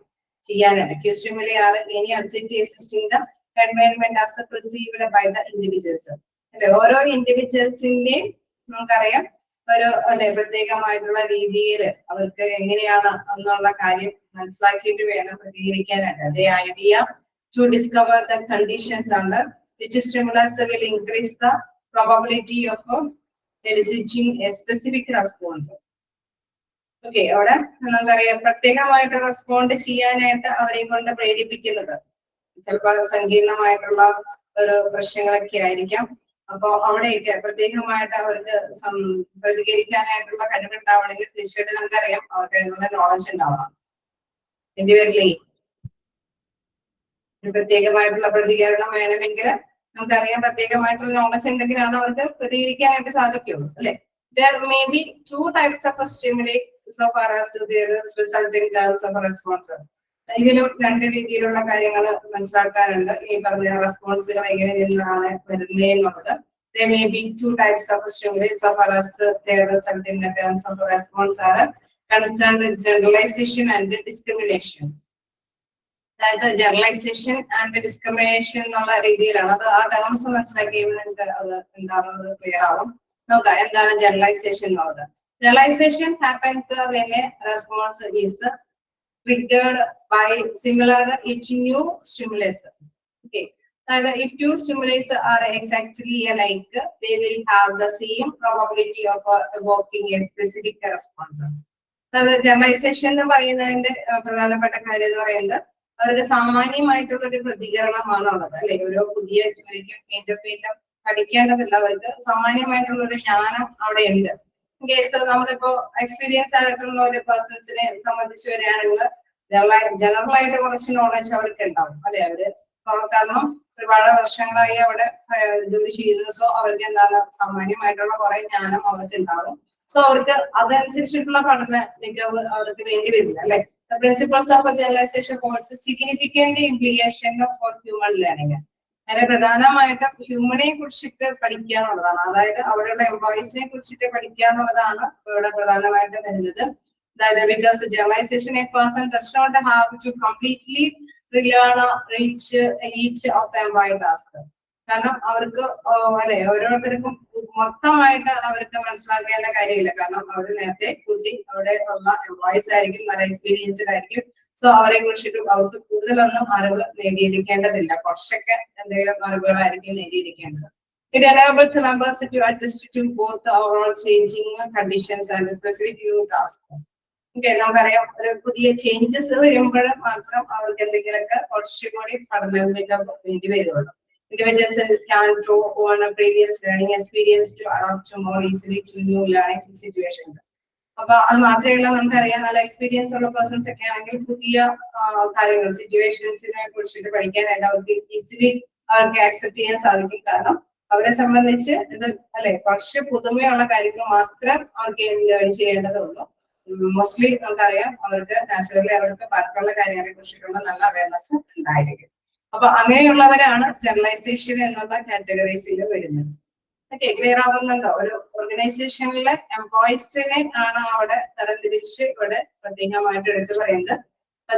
ചെയ്യാനായിട്ട്. Cue stimuli are any objective assisting the environment as perceived by the individuals അല്ലെ. ഓരോ ഇൻഡിവിജ്വൽസിന്റെയും നമുക്കറിയാം ഒരു പ്രത്യേകമായിട്ടുള്ള രീതിയിൽ അവർക്ക് എങ്ങനെയാണ് എന്നുള്ള കാര്യം മനസ്സിലാക്കിയിട്ട് വേണം പ്രതികരിക്കാനായിട്ട്. അതേ idea to discover the conditions under which stimulus will increase the probability of eliciting a specific response. Okay, അവിടെ നമുക്കറിയാം പ്രത്യേകമായിട്ട് റെസ്പോണ്ട് ചെയ്യാനായിട്ട് അവരെ കൊണ്ട് പ്രേരിപ്പിക്കുന്നത് ചിലപ്പോൾ സങ്കീർണമായിട്ടുള്ള ഒരു പ്രശ്നങ്ങളൊക്കെ ആയിരിക്കാം. അപ്പൊ അവിടെയൊക്കെ പ്രത്യേകമായിട്ട് അവർക്ക് പ്രതികരിക്കാനായിട്ടുള്ള കഴിവുണ്ടാവണമെങ്കിൽ തീർച്ചയായിട്ടും നമുക്കറിയാം അവർക്ക് അതിനുള്ള നോളജ് ഉണ്ടാവണം. എന്റെ പേരിലേ ഒരു പ്രത്യേകമായിട്ടുള്ള പ്രതികരണം വേണമെങ്കിൽ നമുക്കറിയാം പ്രത്യേകമായിട്ടുള്ള നോളജ് ഉണ്ടെങ്കിലാണ് അവർക്ക് പ്രതികരിക്കാനായിട്ട് സാധിക്കുള്ളൂ അല്ലെ. There may be two types of stimuli so far as there is result in terms of response. ഇതിലും രണ്ട് രീതിയിലുള്ള കാര്യങ്ങൾ മനസ്സിലാക്കാറുണ്ട്. ഈ പറഞ്ഞ റെസ്പോൺസുകൾ എങ്ങനെ നിന്നാണ് വരുന്നതെന്നുള്ളത്. There may be two types of stimuli so far as their result in terms of response are concerned with generalization and discrimination. അതായത് generalisation and discrimination എന്നുള്ള രീതിയിലാണ്. അത് ആ ടേംസ് മനസ്സിലാക്കി അത് എന്താണെന്നത് ക്ലിയർ ആവും. നോക്കാം എന്താണ് ജനറലൈസേഷൻ എന്നുള്ളത്. Generalization happens when a response is triggered by similar to new stimulus. Okay, if two stimulus are exactly alike, they will have the same probability of evoking a specific response. Generalization എന്ന് പറയുന്നതിന്റെ പ്രധാനപ്പെട്ട കാര്യം എന്ന് പറയുന്നത് അവർക്ക് സാമാന്യമായിട്ടുള്ള ഒരു പ്രതികരണമാണുള്ളത് അല്ലെ. ഓരോ പുതിയ ജോലിക്കും വീണ്ടും പഠിക്കേണ്ടതില്ല, അവർക്ക് സാമാന്യമായിട്ടുള്ള ഒരു ജ്ഞാനം അവിടെ ഉണ്ട്. കേസ് നമ്മളിപ്പോ എക്സ്പീരിയൻസ് ആയിട്ടുള്ള ഒരു പേഴ്സൺസിനെ സംബന്ധിച്ച് വരികയാണെങ്കിൽ ജനറൽ ആയിട്ട് കുറച്ച് നോളജ് അവർക്ക് ഉണ്ടാവും അല്ലെ. അവര് കാരണം ഒരുപാട് വർഷങ്ങളായി അവിടെ ജോലി ചെയ്യുന്നു. സോ അവർക്ക് എന്താണ് സാമാന്യമായിട്ടുള്ള കുറെ ജ്ഞാനം അവർക്ക് ഉണ്ടാവും. സോ അവർക്ക് അതനുസരിച്ചിട്ടുള്ള പഠന മികവ് അവർക്ക് വേണ്ടി വരില്ല അല്ലെ. The principles of generalization holds significant implication for human learning. അതിന് പ്രധാനമായിട്ടും ഹ്യൂമനെ കുറിച്ചിട്ട് പഠിക്കുക എന്നുള്ളതാണ്. അതായത് അവിടെയുള്ള എംപ്ലോയീസിനെ കുറിച്ചിട്ട് പഠിക്കുക എന്നുള്ളതാണ് ഇവിടെ പ്രധാനമായിട്ട് വരുന്നത്. അതായത് because generalization a person does not have to completely relearn each of the employee task. കാരണം അവർക്ക് അല്ലെ ഓരോരുത്തർക്കും മൊത്തമായിട്ട് അവർക്ക് മനസ്സിലാക്കേണ്ട കാര്യമില്ല. കാരണം അവർ നേരത്തെ കൂട്ടി അവിടെ ഉള്ള എംപ്ലോയീസ് ആയിരിക്കും, നല്ല എക്സ്പീരിയൻസ്ഡ് ആയിരിക്കും. സോ അവരെ കുറിച്ചിട്ട് അവർക്ക് കൂടുതലൊന്നും അറിവ് നേടിയിരിക്കേണ്ടതില്ല, കുറച്ചൊക്കെ എന്തെങ്കിലും അറിവുകളായിരിക്കും നേടിയിരിക്കേണ്ടത്. It enables members to adjust to both the overall changing conditions and specific new tasks. Okay, നമുക്കറിയാം ഒരു പുതിയ ചേഞ്ചസ് വരുമ്പോൾ മാത്രം അവർക്ക് എന്തെങ്കിലുമൊക്കെ കുറച്ചുകൂടി പഠനം വേണ്ടി വരുള്ളൂ. Individuals can draw on a previous learning experience to adapt more easily to new learning situations. അപ്പൊ അത് മാത്രമല്ല നമുക്കറിയാം നല്ല എക്സ്പീരിയൻസ് ഉള്ള പേഴ്സൺസ് ഒക്കെ ആണെങ്കിൽ പുതിയ കാര്യങ്ങൾ സിറ്റുവേഷൻസിനെ കുറിച്ചിട്ട് പഠിക്കാനായിട്ട് അവർക്ക് ഈസിലി അവർക്ക് ആക്സെപ്റ്റ് ചെയ്യാൻ സാധിക്കും. കാരണം അവരെ സംബന്ധിച്ച് ഇത് അല്ലെ കുറച്ച് പുതുമയുള്ള കാര്യങ്ങൾ മാത്രം അവർക്ക് ലേൺ ചെയ്യേണ്ടതുള്ളൂ. മോസ്റ്റ്ലി നമുക്കറിയാം അവർക്ക് നാച്ചുറലി അവർക്ക് ബാക്കിയുള്ള കാര്യങ്ങളെ കുറിച്ചിട്ടുള്ള നല്ല അവയർനെസ് ഉണ്ടായിരിക്കും. അപ്പൊ അങ്ങനെയുള്ളവരാണ് ജനറലൈസേഷൻ എന്നുള്ള കാറ്റഗറീസിൽ വരുന്നത്. ഓക്കെ, ക്ലിയർ ആവുന്നുണ്ടോ? ഒരു ഓർഗനൈസേഷനിലെ എംപ്ലോയീസിനെ ആണ് അവിടെ തരംതിരിച്ച് ഇവിടെ പ്രത്യേകമായിട്ട് എടുത്തു പറയുന്നത്.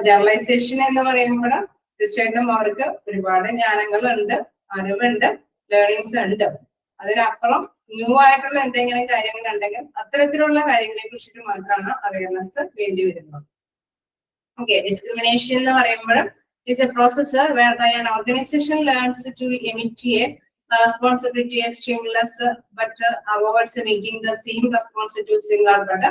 ജനറലൈസേഷൻ എന്ന് പറയുമ്പോൾ തീർച്ചയായിട്ടും അവർക്ക് ഒരുപാട് ജ്ഞാനങ്ങളുണ്ട്, അറിവുണ്ട്, ലേണിങ്സ് ഉണ്ട്. അതിനപ്പുറം ന്യൂ ആയിട്ടുള്ള എന്തെങ്കിലും കാര്യങ്ങൾ ഉണ്ടെങ്കിൽ അത്തരത്തിലുള്ള കാര്യങ്ങളെ കുറിച്ചിട്ട് മാത്രമാണ് അവയർനെസ് വേണ്ടി വരുന്നത്. ഓക്കെ, ഡിസ്ക്രിമിനേഷൻ എന്ന് പറയുമ്പോൾ is a process whereby an organization learns to imitate a response to a stimulus but avoids making the same response to similar but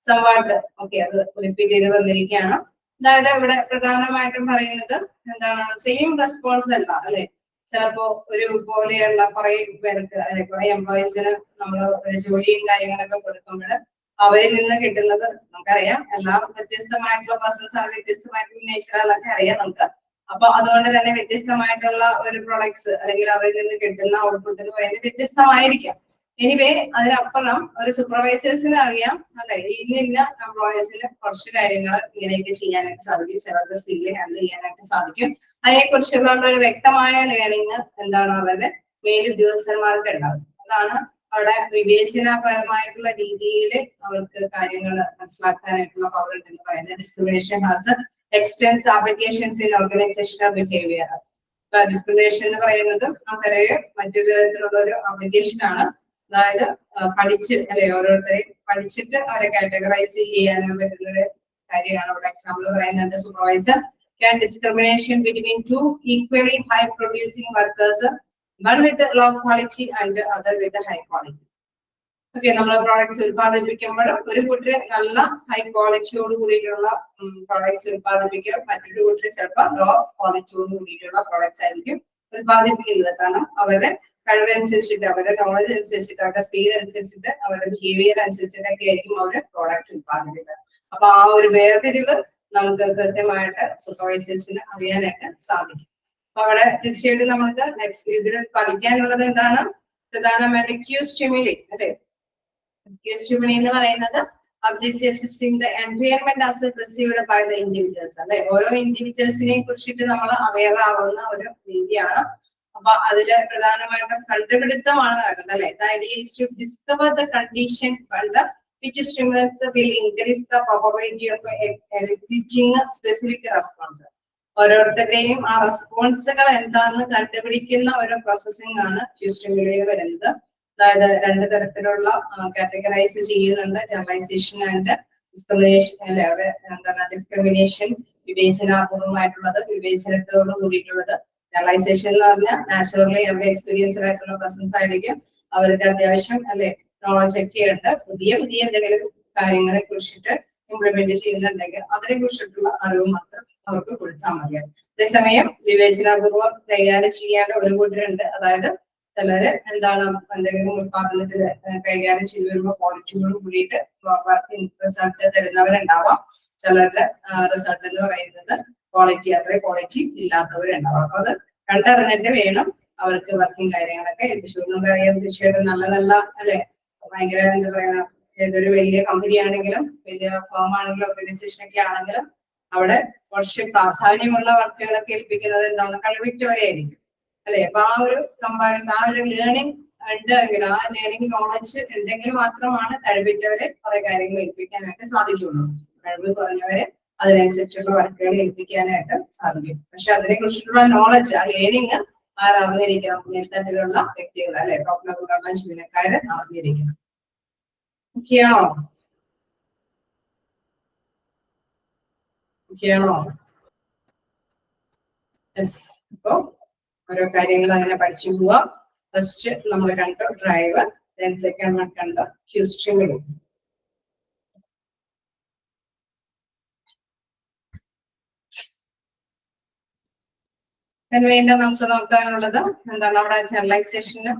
somewhat. Okay, അത് റിപ്പീറ്റ് ചെയ്ത് വന്നിരിക്കുകയാണ്. അതായത് ഇവിടെ പ്രധാനമായിട്ടും പറയുന്നത് എന്താണ്, സെയിം റെസ്പോൺസ് അല്ല അല്ലെ. ചിലപ്പോ ഒരു പോലെയുള്ള കുറെ പേർക്ക് അല്ലെ കുറെ എംപ്ലോയീസിന് നമ്മൾ ജോലിയും കാര്യങ്ങളൊക്കെ കൊടുക്കുമ്പോൾ അവരിൽ നിന്ന് കിട്ടുന്നത് നമുക്കറിയാം എല്ലാം വ്യത്യസ്തമായിട്ടുള്ള പേഴ്സൺസ് ആണ്, വ്യത്യസ്തമായിട്ടുള്ള നേച്ചറൊക്കെ അറിയാം നമുക്ക്. അപ്പൊ അതുകൊണ്ട് തന്നെ വ്യത്യസ്തമായിട്ടുള്ള ഒരു പ്രൊഡക്ട്സ് അല്ലെങ്കിൽ അവരിൽ നിന്ന് കിട്ടുന്ന ഔട്ട്പുട്ട് എന്ന് പറയുന്നത് വ്യത്യസ്തമായിരിക്കാം. എനിവേ അതിനപ്പുറം ഒരു സൂപ്പർവൈസേഴ്സിന് അറിയാം അല്ലെ, ഇന്ന എംപ്ലോയേഴ്സിന് കുറച്ച് കാര്യങ്ങൾ ഇങ്ങനെയൊക്കെ ചെയ്യാനായിട്ട് സാധിക്കും, ചിലർക്ക് സ്കില്ല് ഹാൻഡിൽ ചെയ്യാനായിട്ട് സാധിക്കും. അതിനെക്കുറിച്ചുള്ള ഒരു വ്യക്തമായ ലേണിംഗ് എന്താണ് അവരുടെ മേലുദ്യോഗസ്ഥന്മാർക്ക് ഉണ്ടാവും. അതാണ് അവിടെ വിവേചനപരമായിട്ടുള്ള രീതിയിൽ അവർക്ക് കാര്യങ്ങൾ മനസ്സിലാക്കാനായിട്ടുള്ള പവർ എന്ന് പറയുന്നത്. Discrimination has extensive applications in organizational behaviour. Discrimination എന്ന് പറയുന്നത് നമുക്കറിയാം മറ്റൊരു തരത്തിലുള്ള ഒരു ആപ്ലിക്കേഷൻ ആണ്. അതായത് പഠിച്ച് അല്ലെ ഓരോരുത്തരെയും പഠിച്ചിട്ട് അവരെ കാറ്റഗറൈസ് ചെയ്യാൻ പറ്റുന്ന ഒരു കാര്യമാണ്. ഇവിടെ എക്സാമ്പിൾ പറയുന്നത് supervisor can discrimination between two equally high producing workers, one with the low quality and the other with the high quality. Okay, നമ്മൾ പ്രോഡക്ട്സ് ഉൽപ്പാദിപ്പിക്കുമ്പോൾ ഒരു കൂട്ടർ നല്ല ഹൈ ക്വാളിറ്റിയോട് കൂടിയിട്ടുള്ള പ്രോഡക്ട്സ് ഉൽപ്പാദിപ്പിക്കുക, മറ്റൊരു കൂട്ടർ ചിലപ്പോൾ ലോ ക്വാളിറ്റിയോട് കൂടിയിട്ടുള്ള പ്രോഡക്ട്സ് ആയിരിക്കും ഉൽപ്പാദിപ്പിക്കുന്നത്. കാരണം അവരുടെ കഴിവനുസരിച്ചിട്ട്, അവരുടെ നോളജ് അനുസരിച്ചിട്ട്, അവരുടെ സ്പീഡ് അനുസരിച്ചിട്ട്, അവരുടെ ബിഹേവിയർ അനുസരിച്ചിട്ടൊക്കെ ആയിരിക്കും അവരുടെ പ്രോഡക്റ്റ് ഉൽപ്പാദിപ്പിക്കുന്നത്. അപ്പൊ ആ ഒരു വേർതിരിവ് നമുക്ക് കൃത്യമായിട്ട് സൂപ്പർവൈസേഴ്സിന് അറിയാനായിട്ട് സാധിക്കും. അപ്പൊ അവിടെ തീർച്ചയായിട്ടും നമുക്ക് നെക്സ്റ്റ് ഇതിൽ പഠിക്കാനുള്ളത് എന്താണ്? പ്രധാനമായിട്ട് ക്യൂ സ്റ്റിമുലി അല്ലെ. ക്യൂ സ്റ്റിമുലി എന്ന് പറയുന്നത് object assisting the environment as perceived by the individuals അല്ലെ. ഓരോ ഇൻഡിവിജ്വൽസിനെ കുറിച്ചിട്ട് നമ്മൾ അവെയർ ആവുന്ന ഒരു രീതിയാണ്. അപ്പൊ അതില് പ്രധാനമായിട്ടും കണ്ടുപിടുത്തമാണ് നടക്കുന്നത് അല്ലെ. The idea is to discover the condition which stimulus will increase the probability of eliciting a specific response. ഓരോരുത്തരുടെയും ആ റെസ്പോൺസുകൾ എന്താണെന്ന് കണ്ടുപിടിക്കുന്ന ഒരു പ്രോസസ്സിംഗ് ആണ് ക്യൂ സ്റ്റിമുലി വരുന്നത്. അതായത് രണ്ട് തരത്തിലുള്ള കാറ്റഗറൈസ് ചെയ്യുന്നുണ്ട്, ജനറലൈസേഷൻ ആൻഡ് ഡിസ്ക്രിമിനേഷൻ അല്ലെ. അവിടെ എന്താണ് ഡിസ്ക്രിമിനേഷൻ വിവേചനാപൂർവമായിട്ടുള്ളത്, വിവേചനത്തോട് കൂടിയിട്ടുള്ളത്. ജനറലൈസേഷൻ എന്ന് പറഞ്ഞാൽ നാച്ചുറലി അവരുടെ എക്സ്പീരിയൻസ്ഡ് ആയിട്ടുള്ള പേഴ്സൺസ് ആയിരിക്കും, അവർക്ക് അത്യാവശ്യം അല്ലെ നോളജ് ഒക്കെ ഉണ്ട്. പുതിയ പുതിയ എന്തെങ്കിലും കാര്യങ്ങളെ കുറിച്ചിട്ട് ഇംപ്ലിമെന്റ് ചെയ്യുന്നുണ്ടെങ്കിൽ അതിനെ കുറിച്ചിട്ടുള്ള അറിവ് മാത്രം അവർക്ക് കൊടുത്താൽ മതിയാവും. അതേസമയം വിവേചനാപൂർവ്വം കൈകാര്യം ചെയ്യാൻ ഒരു കൂട്ടരുണ്ട്. അതായത് ചിലര് എന്താണ് എന്തെങ്കിലും ഉത്പാദനത്തില് കൈകാര്യം ചെയ്തു വരുമ്പോൾ ക്വാളിറ്റിയോട് കൂടിയിട്ട് റിസൾട്ട് തരുന്നവരുണ്ടാവാം. ചിലരുടെ റിസൾട്ട് എന്ന് പറയുന്നത് ക്വാളിറ്റി അത്രയും ക്വാളിറ്റി ഇല്ലാത്തവരുണ്ടാവാം. അപ്പൊ അത് കണ്ടറിഞ്ഞിട്ട് വേണം അവർക്ക് വർക്കിംഗ് കാര്യങ്ങളൊക്കെ ഏൽപ്പിച്ചു. നമുക്കറിയാം തീർച്ചയായിട്ടും നല്ല നല്ല അല്ലെ ഭയങ്കര എന്താ പറയാ, ഏതൊരു വലിയ കമ്പനി ആണെങ്കിലും വലിയ ഫേം ആണെങ്കിലും ഓർഗനൈസേഷൻ ഒക്കെ ആണെങ്കിലും അവിടെ കുറച്ച് പ്രാധാന്യമുള്ള വർക്കുകളൊക്കെ ഏൽപ്പിക്കുന്നത് എന്താണ് കഴിവിട്ടവരെ ആയിരിക്കും അല്ലെ. അപ്പൊ ആ ഒരു കമ്പാരിസൺ, ആ ഒരു ലേണിംഗ് ഉണ്ടെങ്കിൽ, ആ ലേണിംഗ് നോളജ് ഉണ്ടെങ്കിൽ മാത്രമാണ് കഴിവിട്ടവരെ കുറെ കാര്യങ്ങൾ ഏൽപ്പിക്കാനായിട്ട് സാധിക്കുള്ളൂ. കഴിവ് കുറഞ്ഞവരെ അതിനനുസരിച്ചുള്ള വർക്കുകൾ ഏൽപ്പിക്കാനായിട്ട് സാധിക്കും. പക്ഷെ അതിനെ കുറിച്ചിട്ടുള്ള നോളജ്, ആ ലേണിംഗ് ആരറിഞ്ഞിരിക്കണം? നേതൃത്വത്തിലുള്ള വ്യക്തികൾ അല്ലെ, ടോപ്പ് ലെവലുള്ള ജീവനക്കാര് അറിഞ്ഞിരിക്കണം. ഓക്കെയാണോ? അപ്പൊ ഓരോ കാര്യങ്ങൾ അങ്ങനെ പഠിച്ചു പോവാം. ഫസ്റ്റ് നമ്മൾ കണ്ടു ഡ്രൈവർ, സെക്കൻഡ് വൺ കണ്ടു ക്യൂ സ്റ്റിമുലി. വീണ്ടും നമുക്ക് നോക്കാനുള്ളത് എന്താണ്? അവിടെ ജനറലൈസേഷന്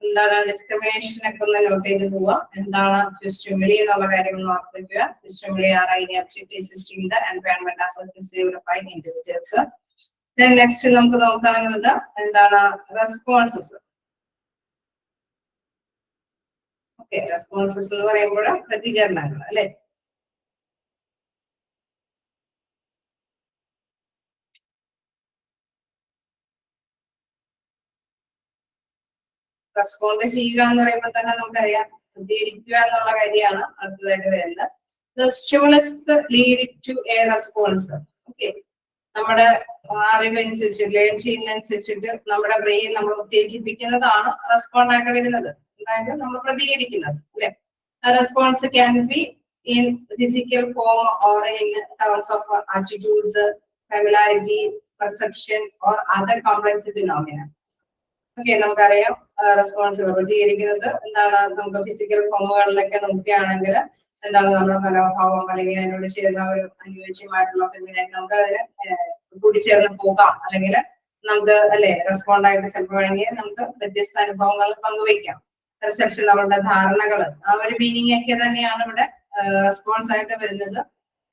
എന്താണ്, ഡിസ്ക്രിമിനേഷൻ ഒക്കെ ഒന്ന് നോട്ട് ചെയ്ത് പോവുക. എന്താണ് ക്യൂ സ്റ്റിമുലി എന്നുള്ള കാര്യങ്ങൾ ഓർത്തിക്കുക. Cue stimuli are I object assisting the environment as perceived by individuals. Next നമുക്ക് നോക്കാനുള്ളത് എന്താണ്? റെസ്പോൺസസ്. ഓക്കെ, റെസ്പോൺസസ് എന്ന് പറയുമ്പോൾ പ്രതികരണങ്ങൾ അല്ലെ. റെസ്പോണ്ട് ചെയ്യുക എന്ന് പറയുമ്പോൾ തന്നെ നമുക്കറിയാം പ്രതികരിക്കുക എന്നുള്ള കാര്യമാണ് അടുത്തതായിട്ട് വരുന്നത്. Stimulus lead to a response. Okay, നമ്മുടെ അറിവനുസരിച്ച് ലേൺ ചെയ്യുന്നതനുസരിച്ചിട്ട് നമ്മുടെ ബ്രെയിൻ നമ്മൾ ഉത്തേജിപ്പിക്കുന്നതാണ് റെസ്പോണ്ട് ആയിട്ട് വരുന്നത്. അതായത് നമ്മൾ പ്രതികരിക്കുന്നത് അല്ലെ. Response can be in physical form or in terms of attitudes, familiarity, perception or other complex phenomena. Okay, നമുക്കറിയാം റെസ്പോൺസുകൾ പ്രതികരിക്കുന്നത് എന്താണ്? നമുക്ക് ഫിസിക്കൽ ഫോമുകളിലൊക്കെ നോക്കുകയാണെങ്കിൽ എന്താണ് നമ്മുടെ മനോഭാവം അല്ലെങ്കിൽ അതിനോട് ചേർന്ന ഒരു അനുയോജ്യമായിട്ടുള്ള ഫെമിനായിട്ട് നമുക്ക് അതിന് കൂടിച്ചേർന്ന് പോകാം. അല്ലെങ്കിൽ നമുക്ക് അല്ലെ റെസ്പോണ്ട് ആയിട്ട് ചിലപ്പോൾ വേണമെങ്കിൽ നമുക്ക് വ്യത്യസ്ത അനുഭവങ്ങൾ പങ്കുവയ്ക്കാം. പെർസെപ്ഷൻ, നമ്മളുടെ ധാരണകൾ, ആ ഒരു മീനിങ് ഒക്കെ തന്നെയാണ് ഇവിടെ റെസ്പോൺസ് ആയിട്ട് വരുന്നത്.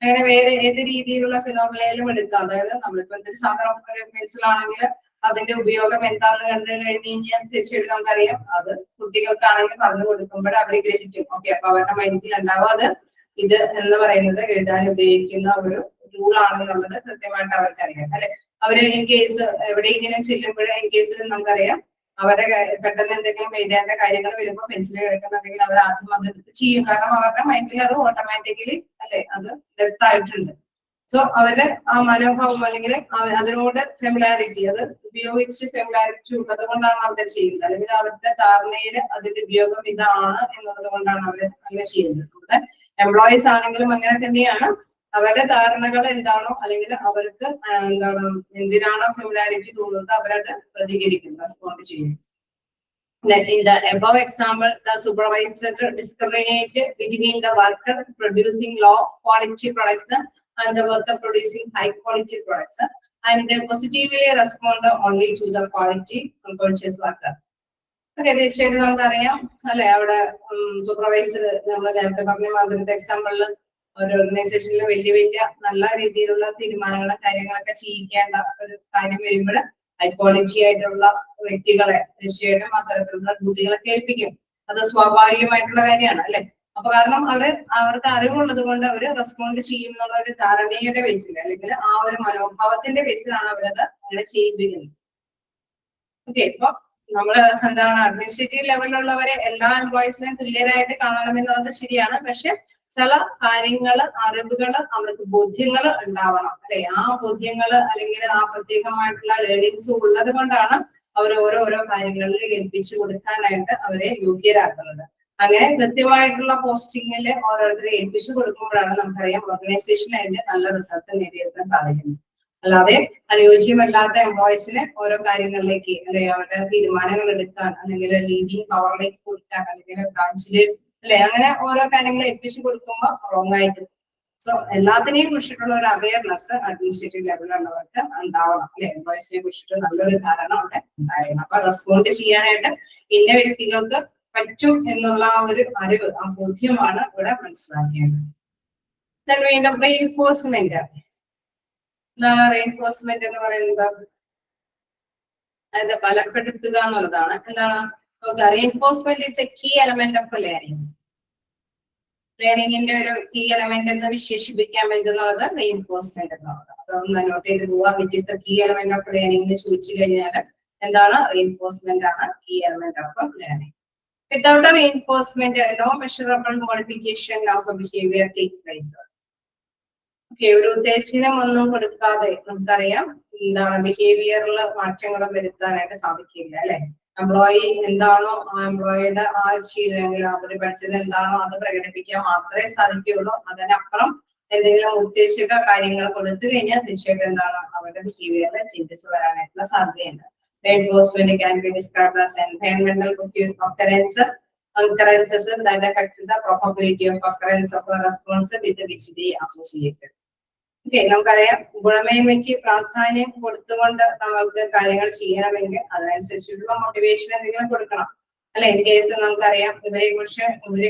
അങ്ങനെ വേറെ ഏത് രീതിയിലുള്ള ഫിനോമിനയിലും എടുക്കാം. അതായത് നമ്മളിപ്പോ എന്തൊരു സാധാരണ പെൻസിലാണെങ്കിൽ അതിന്റെ ഉപയോഗം എന്താണെന്ന് കണ്ടു കഴിഞ്ഞാൽ തീർച്ചയായിട്ടും നമുക്കറിയാം അത് കുട്ടികൾക്കാണെങ്കിൽ പറഞ്ഞു കൊടുക്കുമ്പോൾ അവരെ ഗ്രഹിക്കും. ഓക്കെ, അപ്പൊ അവരുടെ മൈൻഡിൽ ഉണ്ടാവും അത് ഇത് എന്ന് പറയുന്നത് എഴുതാൻ ഉപയോഗിക്കുന്ന ഒരു ടൂൾ ആണെന്നുള്ളത് കൃത്യമായിട്ട് അവർക്കറിയാം അല്ലെ. അവര് ഇൻ കേസ് എവിടെയെങ്കിലും ചെല്ലുമ്പോൾ ഇൻ കേസ് നമുക്കറിയാം അവരുടെ പെട്ടെന്ന് എന്തെങ്കിലും എഴുതേണ്ട കാര്യങ്ങൾ വരുമ്പോൾ പെൻസിൽ കിടക്കുന്നുണ്ടെങ്കിൽ അവർ ആദ്യം അതെടുത്ത് ചെയ്യും. കാരണം അവരുടെ മൈൻഡിൽ അത് ഓട്ടോമാറ്റിക്കലി അല്ലെ അത് ഡെപ്തായിട്ടുണ്ട്. സോ അവരുടെ ആ മനോഭാവം അല്ലെങ്കിൽ അതിനോട് ഫെമിലാരിറ്റി അത് ഉപയോഗിച്ച് ഫെമിലാരിറ്റി ഉള്ളത് കൊണ്ടാണ് അവർ ചെയ്യുന്നത്. അല്ലെങ്കിൽ അവരുടെ ധാരണയിൽ അതിന്റെ ഉപയോഗം ഇതാണ് എന്നുള്ളത് കൊണ്ടാണ് അവർ അങ്ങനെ ചെയ്യുന്നത്. നമ്മുടെ എംപ്ലോയീസ് ആണെങ്കിലും അങ്ങനെ തന്നെയാണ്. അവരുടെ ധാരണകൾ എന്താണോ അല്ലെങ്കിൽ അവർക്ക് എന്താണ് എന്തിനാണോ ഫെമിലാരിറ്റി തോന്നുന്നത് അവരത് പ്രതികരിക്കും, റെസ്പോണ്ട് ചെയ്യും. In the above example, the supervisor discriminate between the worker producing low quality products and the worker producing high quality products, and they positively respond only to the quality conscious worker. Okay, തീർച്ചയായിട്ടും നമുക്കറിയാം അല്ലെ. അവിടെ supervisor നമ്മൾ നേരത്തെ പറഞ്ഞ മാതിരത്തെ എക്സാമ്പിളിൽ ഒരു ഓർഗനൈസേഷനിൽ വലിയ വലിയ നല്ല രീതിയിലുള്ള തീരുമാനങ്ങളും കാര്യങ്ങളൊക്കെ ചെയ്യിക്കേണ്ട ഒരു കാര്യം വരുമ്പോൾ ഹൈ ക്വാളിറ്റി ആയിട്ടുള്ള വ്യക്തികളെ തീർച്ചയായിട്ടും അത്തരത്തിലുള്ള ഡ്യൂട്ടികളൊക്കെ ഏൽപ്പിക്കും. അത് സ്വാഭാവികമായിട്ടുള്ള കാര്യമാണ് അല്ലെ. അപ്പൊ കാരണം അവർക്ക് അറിവുള്ളത് കൊണ്ട് അവര് റെസ്പോണ്ട് ചെയ്യും എന്നുള്ള ഒരു ധാരണയുടെ ബേസിൽ അല്ലെങ്കിൽ ആ ഒരു മനോഭാവത്തിന്റെ ബേസിലാണ് അവരത് അങ്ങനെ ചെയ്യിപ്പിക്കുന്നത്. ഓക്കെ, ഇപ്പൊ നമ്മള് എന്താണ് അഡ്മിനിസ്ട്രേറ്റീവ് ലെവലിലുള്ളവരെ എല്ലാ എംപ്ലോയീസിനെയും തുല്യരായിട്ട് കാണണമെന്നുള്ളത് ശരിയാണ്. പക്ഷെ ചില കാര്യങ്ങള് അറിവുകള് അവർക്ക് ബോധ്യങ്ങള് ഉണ്ടാവണം അല്ലെ. ആ ബോധ്യങ്ങള് അല്ലെങ്കിൽ ആ പ്രത്യേകമായിട്ടുള്ള ലേണിങ്സ് ഉള്ളത് കൊണ്ടാണ് അവർ ഓരോരോ കാര്യങ്ങളിൽ ഏൽപ്പിച്ചു കൊടുക്കാനായിട്ട് അവരെ യോഗ്യരാക്കുന്നത്. അങ്ങനെ കൃത്യമായിട്ടുള്ള പോസ്റ്റിങ്ങിൽ ഓരോരുത്തരെ ഏൽപ്പിച്ചു കൊടുക്കുമ്പോഴാണ് നമുക്കറിയാം ഓർഗനൈസേഷൻ അതിന്റെ നല്ല റിസൾട്ട് നേടിയെടുക്കാൻ സാധിക്കുന്നത്. അല്ലാതെ അനുയോജ്യമല്ലാത്ത എംപ്ലോയീസിനെ ഓരോ കാര്യങ്ങളിലേക്ക് അല്ലെങ്കിൽ അവരുടെ തീരുമാനങ്ങൾ എടുക്കാൻ അല്ലെങ്കിൽ ലീഡിങ് പവറിലേക്ക് കൊടുക്കാൻ അല്ലെങ്കിൽ ബ്രാഞ്ചില് അല്ലെ അങ്ങനെ ഓരോ കാര്യങ്ങൾ ഏൽപ്പിച്ചു കൊടുക്കുമ്പോൾ റോങ് ആയിട്ട്. സോ എല്ലാത്തിനെയും കുറിച്ചിട്ടുള്ള ഒരു അവയർനെസ് അഡ്മിനിസ്ട്രേറ്റീവ് ലെവലിലുള്ളവർക്ക് ഉണ്ടാവണം അല്ലെ. എംപ്ലോയീസിനെ കുറിച്ചിട്ട് നല്ലൊരു ധാരണ അവിടെ ഉണ്ടായിരുന്നു. അപ്പൊ റെസ്പോണ്ട് ചെയ്യാനായിട്ട് ഇന്ന വ്യക്തികൾക്ക് പറ്റും എന്നുള്ള ആ ഒരു അറിവ് ആ ബോധ്യമാണ് ഇവിടെ മനസ്സിലാക്കേണ്ടത്. വീണ്ടും റീഇൻഫോഴ്സ്മെന്റ്. എന്താണ് റീഇൻഫോഴ്സ്മെന്റ് എന്ന് പറയുന്നത്? അതായത് ബലപ്പെടുത്തുക എന്നുള്ളതാണ്. എന്താണ്? Reinforcement is a key element of learning. ലേണിംഗിന്റെ ഒരു കീ എലമെന്റ് എന്ന് വിശേഷിപ്പിക്കാൻ പറ്റുന്നത് റീഇൻഫോഴ്സ്മെന്റ് എന്നുള്ളത്. അതൊന്ന് നോട്ട് ചെയ്ത് പോവാം. Which is the key element of learning എന്ന് ചോദിച്ചു കഴിഞ്ഞാൽ എന്താണ്? റീഇൻഫോഴ്സ്മെന്റ് ആണ് key element of learning. Without a reinforcement, no measurable modification of behavior takes place. Okay, ഒരു ഉദ്ദേശിനം ഒന്നും കൊടുക്കാതെ നമുക്കറിയാം എന്താണ് ബിഹേവിയറിൽ മാറ്റങ്ങളും വരുത്താനായിട്ട് സാധിക്കില്ല അല്ലെ. എംപ്ലോയി എന്താണോ ആ എംപ്ലോയിയുടെ ആ ശീലങ്ങൾ അവർ പഠിച്ചത് എന്താണോ അത് പ്രകടിപ്പിക്കാൻ മാത്രമേ സാധിക്കുകയുള്ളൂ. അതിനപ്പുറം എന്തെങ്കിലും ഉദ്ദേശിക കാര്യങ്ങൾ കൊടുത്തു കഴിഞ്ഞാൽ തീർച്ചയായിട്ടും എന്താണ് അവരുടെ ബിഹേവിയറിൽ ചേഞ്ചസ് വരാനായിട്ടുള്ള സാധ്യതയുണ്ട്. Reinforcement can be described as environmental occurrences that affect the probability of occurrence of a response with which they associated. Okay, നമുക്കറിയാം ഗുണമേന്മയ്ക്ക് പ്രാധാന്യം കൊടുത്തുകൊണ്ട് നമ്മൾക്ക് കാര്യങ്ങൾ ചെയ്യണമെങ്കിൽ അതിനനുസരിച്ചുള്ള മോട്ടിവേഷൻ എന്തെങ്കിലും കൊടുക്കണം അല്ലെ. ഇൻ കേസ് നമുക്കറിയാം ഇവരെ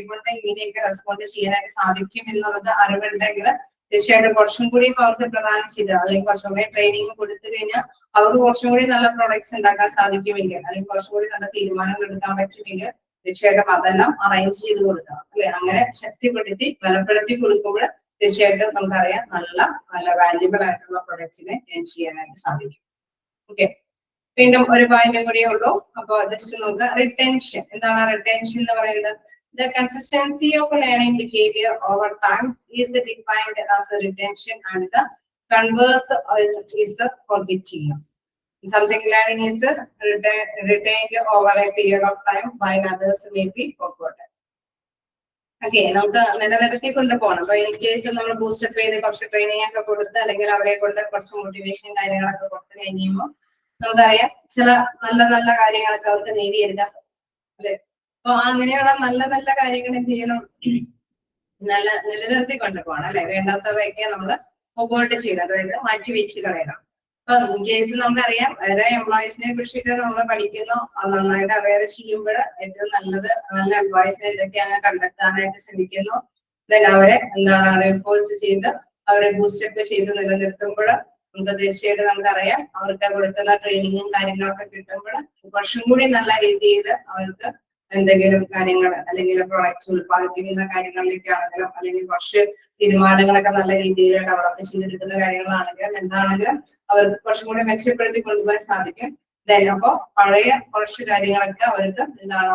കൊണ്ട് ഇങ്ങനെയൊക്കെ റെസ്പോണ്ട് ചെയ്യാനായിട്ട് സാധിക്കും എന്നുള്ളത് അറിവുണ്ടെങ്കിൽ തീർച്ചയായിട്ടും കുറച്ചും കൂടി അവർക്ക് പ്രദാനം ചെയ്ത് അല്ലെങ്കിൽ കുറച്ചും കൂടി ട്രെയിനിങ് കൊടുത്തു കഴിഞ്ഞാൽ അവർക്ക് കുറച്ചും കൂടി നല്ല പ്രോഡക്ട്സ് ഉണ്ടാക്കാൻ സാധിക്കുമെങ്കിൽ അല്ലെങ്കിൽ കുറച്ചും കൂടി നല്ല തീരുമാനങ്ങൾ എടുക്കാൻ പറ്റുമെങ്കിൽ തീർച്ചയായിട്ടും അതെല്ലാം അറേഞ്ച് ചെയ്ത് കൊടുക്കണം അല്ലെ. അങ്ങനെ ശക്തിപ്പെടുത്തി ബലപ്പെടുത്തി കൊടുക്കുമ്പോൾ തീർച്ചയായിട്ടും നമുക്കറിയാം നല്ല വാല്യുബിൾ ആയിട്ടുള്ള പ്രൊഡക്ട്സിനെ ചെയ്യാനായിട്ട് സാധിക്കും. ഓക്കെ, വീണ്ടും ഒരു പോയിന്റും കൂടിയേ ഉള്ളൂ. അപ്പൊ ജസ്റ്റ് നോക്കുക. റിട്ടൻഷൻ. എന്താണ് റിട്ടൻഷൻ എന്ന് പറയുന്നത്? The consistency of learning behavior over time is defined as a retention, and the converse is a forgetting. Something learning is retained over a period of time, while others may be forgotten. Okay, നമുക്ക് നിലനിർത്തി കൊണ്ടുപോകണം. അപ്പൊ in case നമ്മൾ boost up ചെയ്ത് കുറച്ച് training ഒക്കെ കൊടുത്ത് അല്ലെങ്കിൽ അവരെ കൊണ്ട് കുറച്ച് മോട്ടിവേഷൻ കാര്യങ്ങളൊക്കെ കൊടുത്തു കഴിയുമ്പോൾ നമുക്കറിയാം ചില നല്ല നല്ല കാര്യങ്ങളൊക്കെ അവർക്ക് നേടിയെടുക്കാൻ സാധിക്കും അല്ലെ. അപ്പൊ അങ്ങനെയുള്ള നല്ല നല്ല കാര്യങ്ങൾ എന്ത് ചെയ്യണം? നിലനിർത്തി കൊണ്ടുപോകണം അല്ലെ. വേണ്ടാത്തവയൊക്കെ നമ്മൾ മുമ്പോട്ട് ചെയ്യണം, അതായത് മാറ്റി വെച്ച് കളയണം. അപ്പൊ ഇൻ കേസ് നമുക്കറിയാം വേറെ എംപ്ലോയീസിനെ കുറിച്ചിട്ട് നമ്മൾ പഠിക്കുന്നു, നന്നായിട്ട് അവയർ ചെയ്യുമ്പോൾ ഏറ്റവും നല്ലത് നല്ല എംപ്ലോയീസിനെ ഇതൊക്കെയാണ് കണ്ടെത്താനായിട്ട് ശ്രമിക്കുന്നു. ദെൻ അവരെ എന്താണ് റീഇൻഫോഴ്സ് ചെയ്ത് അവരെ ബൂസ്റ്റപ്പ് ചെയ്ത് നിലനിർത്തുമ്പോൾ നമുക്ക് തീർച്ചയായിട്ടും നമുക്കറിയാം അവർക്ക് കൊടുക്കുന്ന ട്രെയിനിങ്ങും കാര്യങ്ങളൊക്കെ കിട്ടുമ്പോൾ കുറച്ചും കൂടി നല്ല രീതിയിൽ അവർക്ക് എന്തെങ്കിലും കാര്യങ്ങൾ അല്ലെങ്കിൽ പ്രൊഡക്ട്സ് ഉത്പാദിപ്പിക്കുന്ന കാര്യങ്ങളിലേക്ക് ആണെങ്കിലും അല്ലെങ്കിൽ കുറച്ച് തീരുമാനങ്ങളൊക്കെ നല്ല രീതിയിൽ ഡെവലപ്പ് ചെയ്തെടുക്കുന്ന കാര്യങ്ങളാണെങ്കിലും എന്താണെങ്കിലും അവർക്ക് കുറച്ചും കൂടി മെച്ചപ്പെടുത്തി കൊണ്ടുപോകാൻ സാധിക്കും. അപ്പൊ പഴയ കുറച്ച് കാര്യങ്ങളൊക്കെ അവർക്ക് എന്താണ്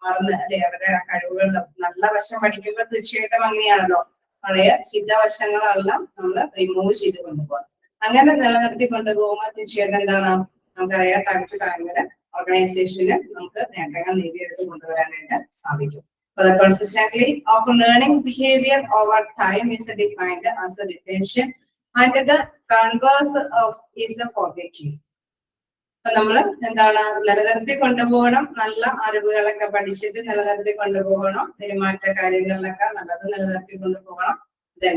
മറന്ന് അല്ലെ അവരുടെ കഴിവുകൾ നല്ല വശം പഠിക്കുമ്പോൾ തീർച്ചയായിട്ടും അങ്ങനെയാണല്ലോ പഴയ ചീത്ത വശങ്ങളെല്ലാം നമ്മൾ റിമൂവ് ചെയ്ത് കൊണ്ടുപോകാം. അങ്ങനെ നിലനിർത്തി കൊണ്ടുപോകുമ്പോൾ തീർച്ചയായിട്ടും എന്താണ് നമുക്കറിയാം ടൈം ടു ടൈമില് ഓർഗനൈസേഷന് നമുക്ക് നേട്ടങ്ങൾ നേടിയെടുത്ത് കൊണ്ടുവരാനായിട്ട് സാധിക്കും. The consistently of learning behavior over time is defined as a retention and the converse of is a forgetting. അപ്പൊ നമ്മള് എന്താണ് നിലനിർത്തി കൊണ്ടുപോകണം, നല്ല അറിവുകളൊക്കെ പഠിച്ചിട്ട് നിലനിർത്തി കൊണ്ടുപോകണം, പെരുമാറ്റ കാര്യങ്ങളിലൊക്കെ നല്ലത് നിലനിർത്തി കൊണ്ടുപോകണം.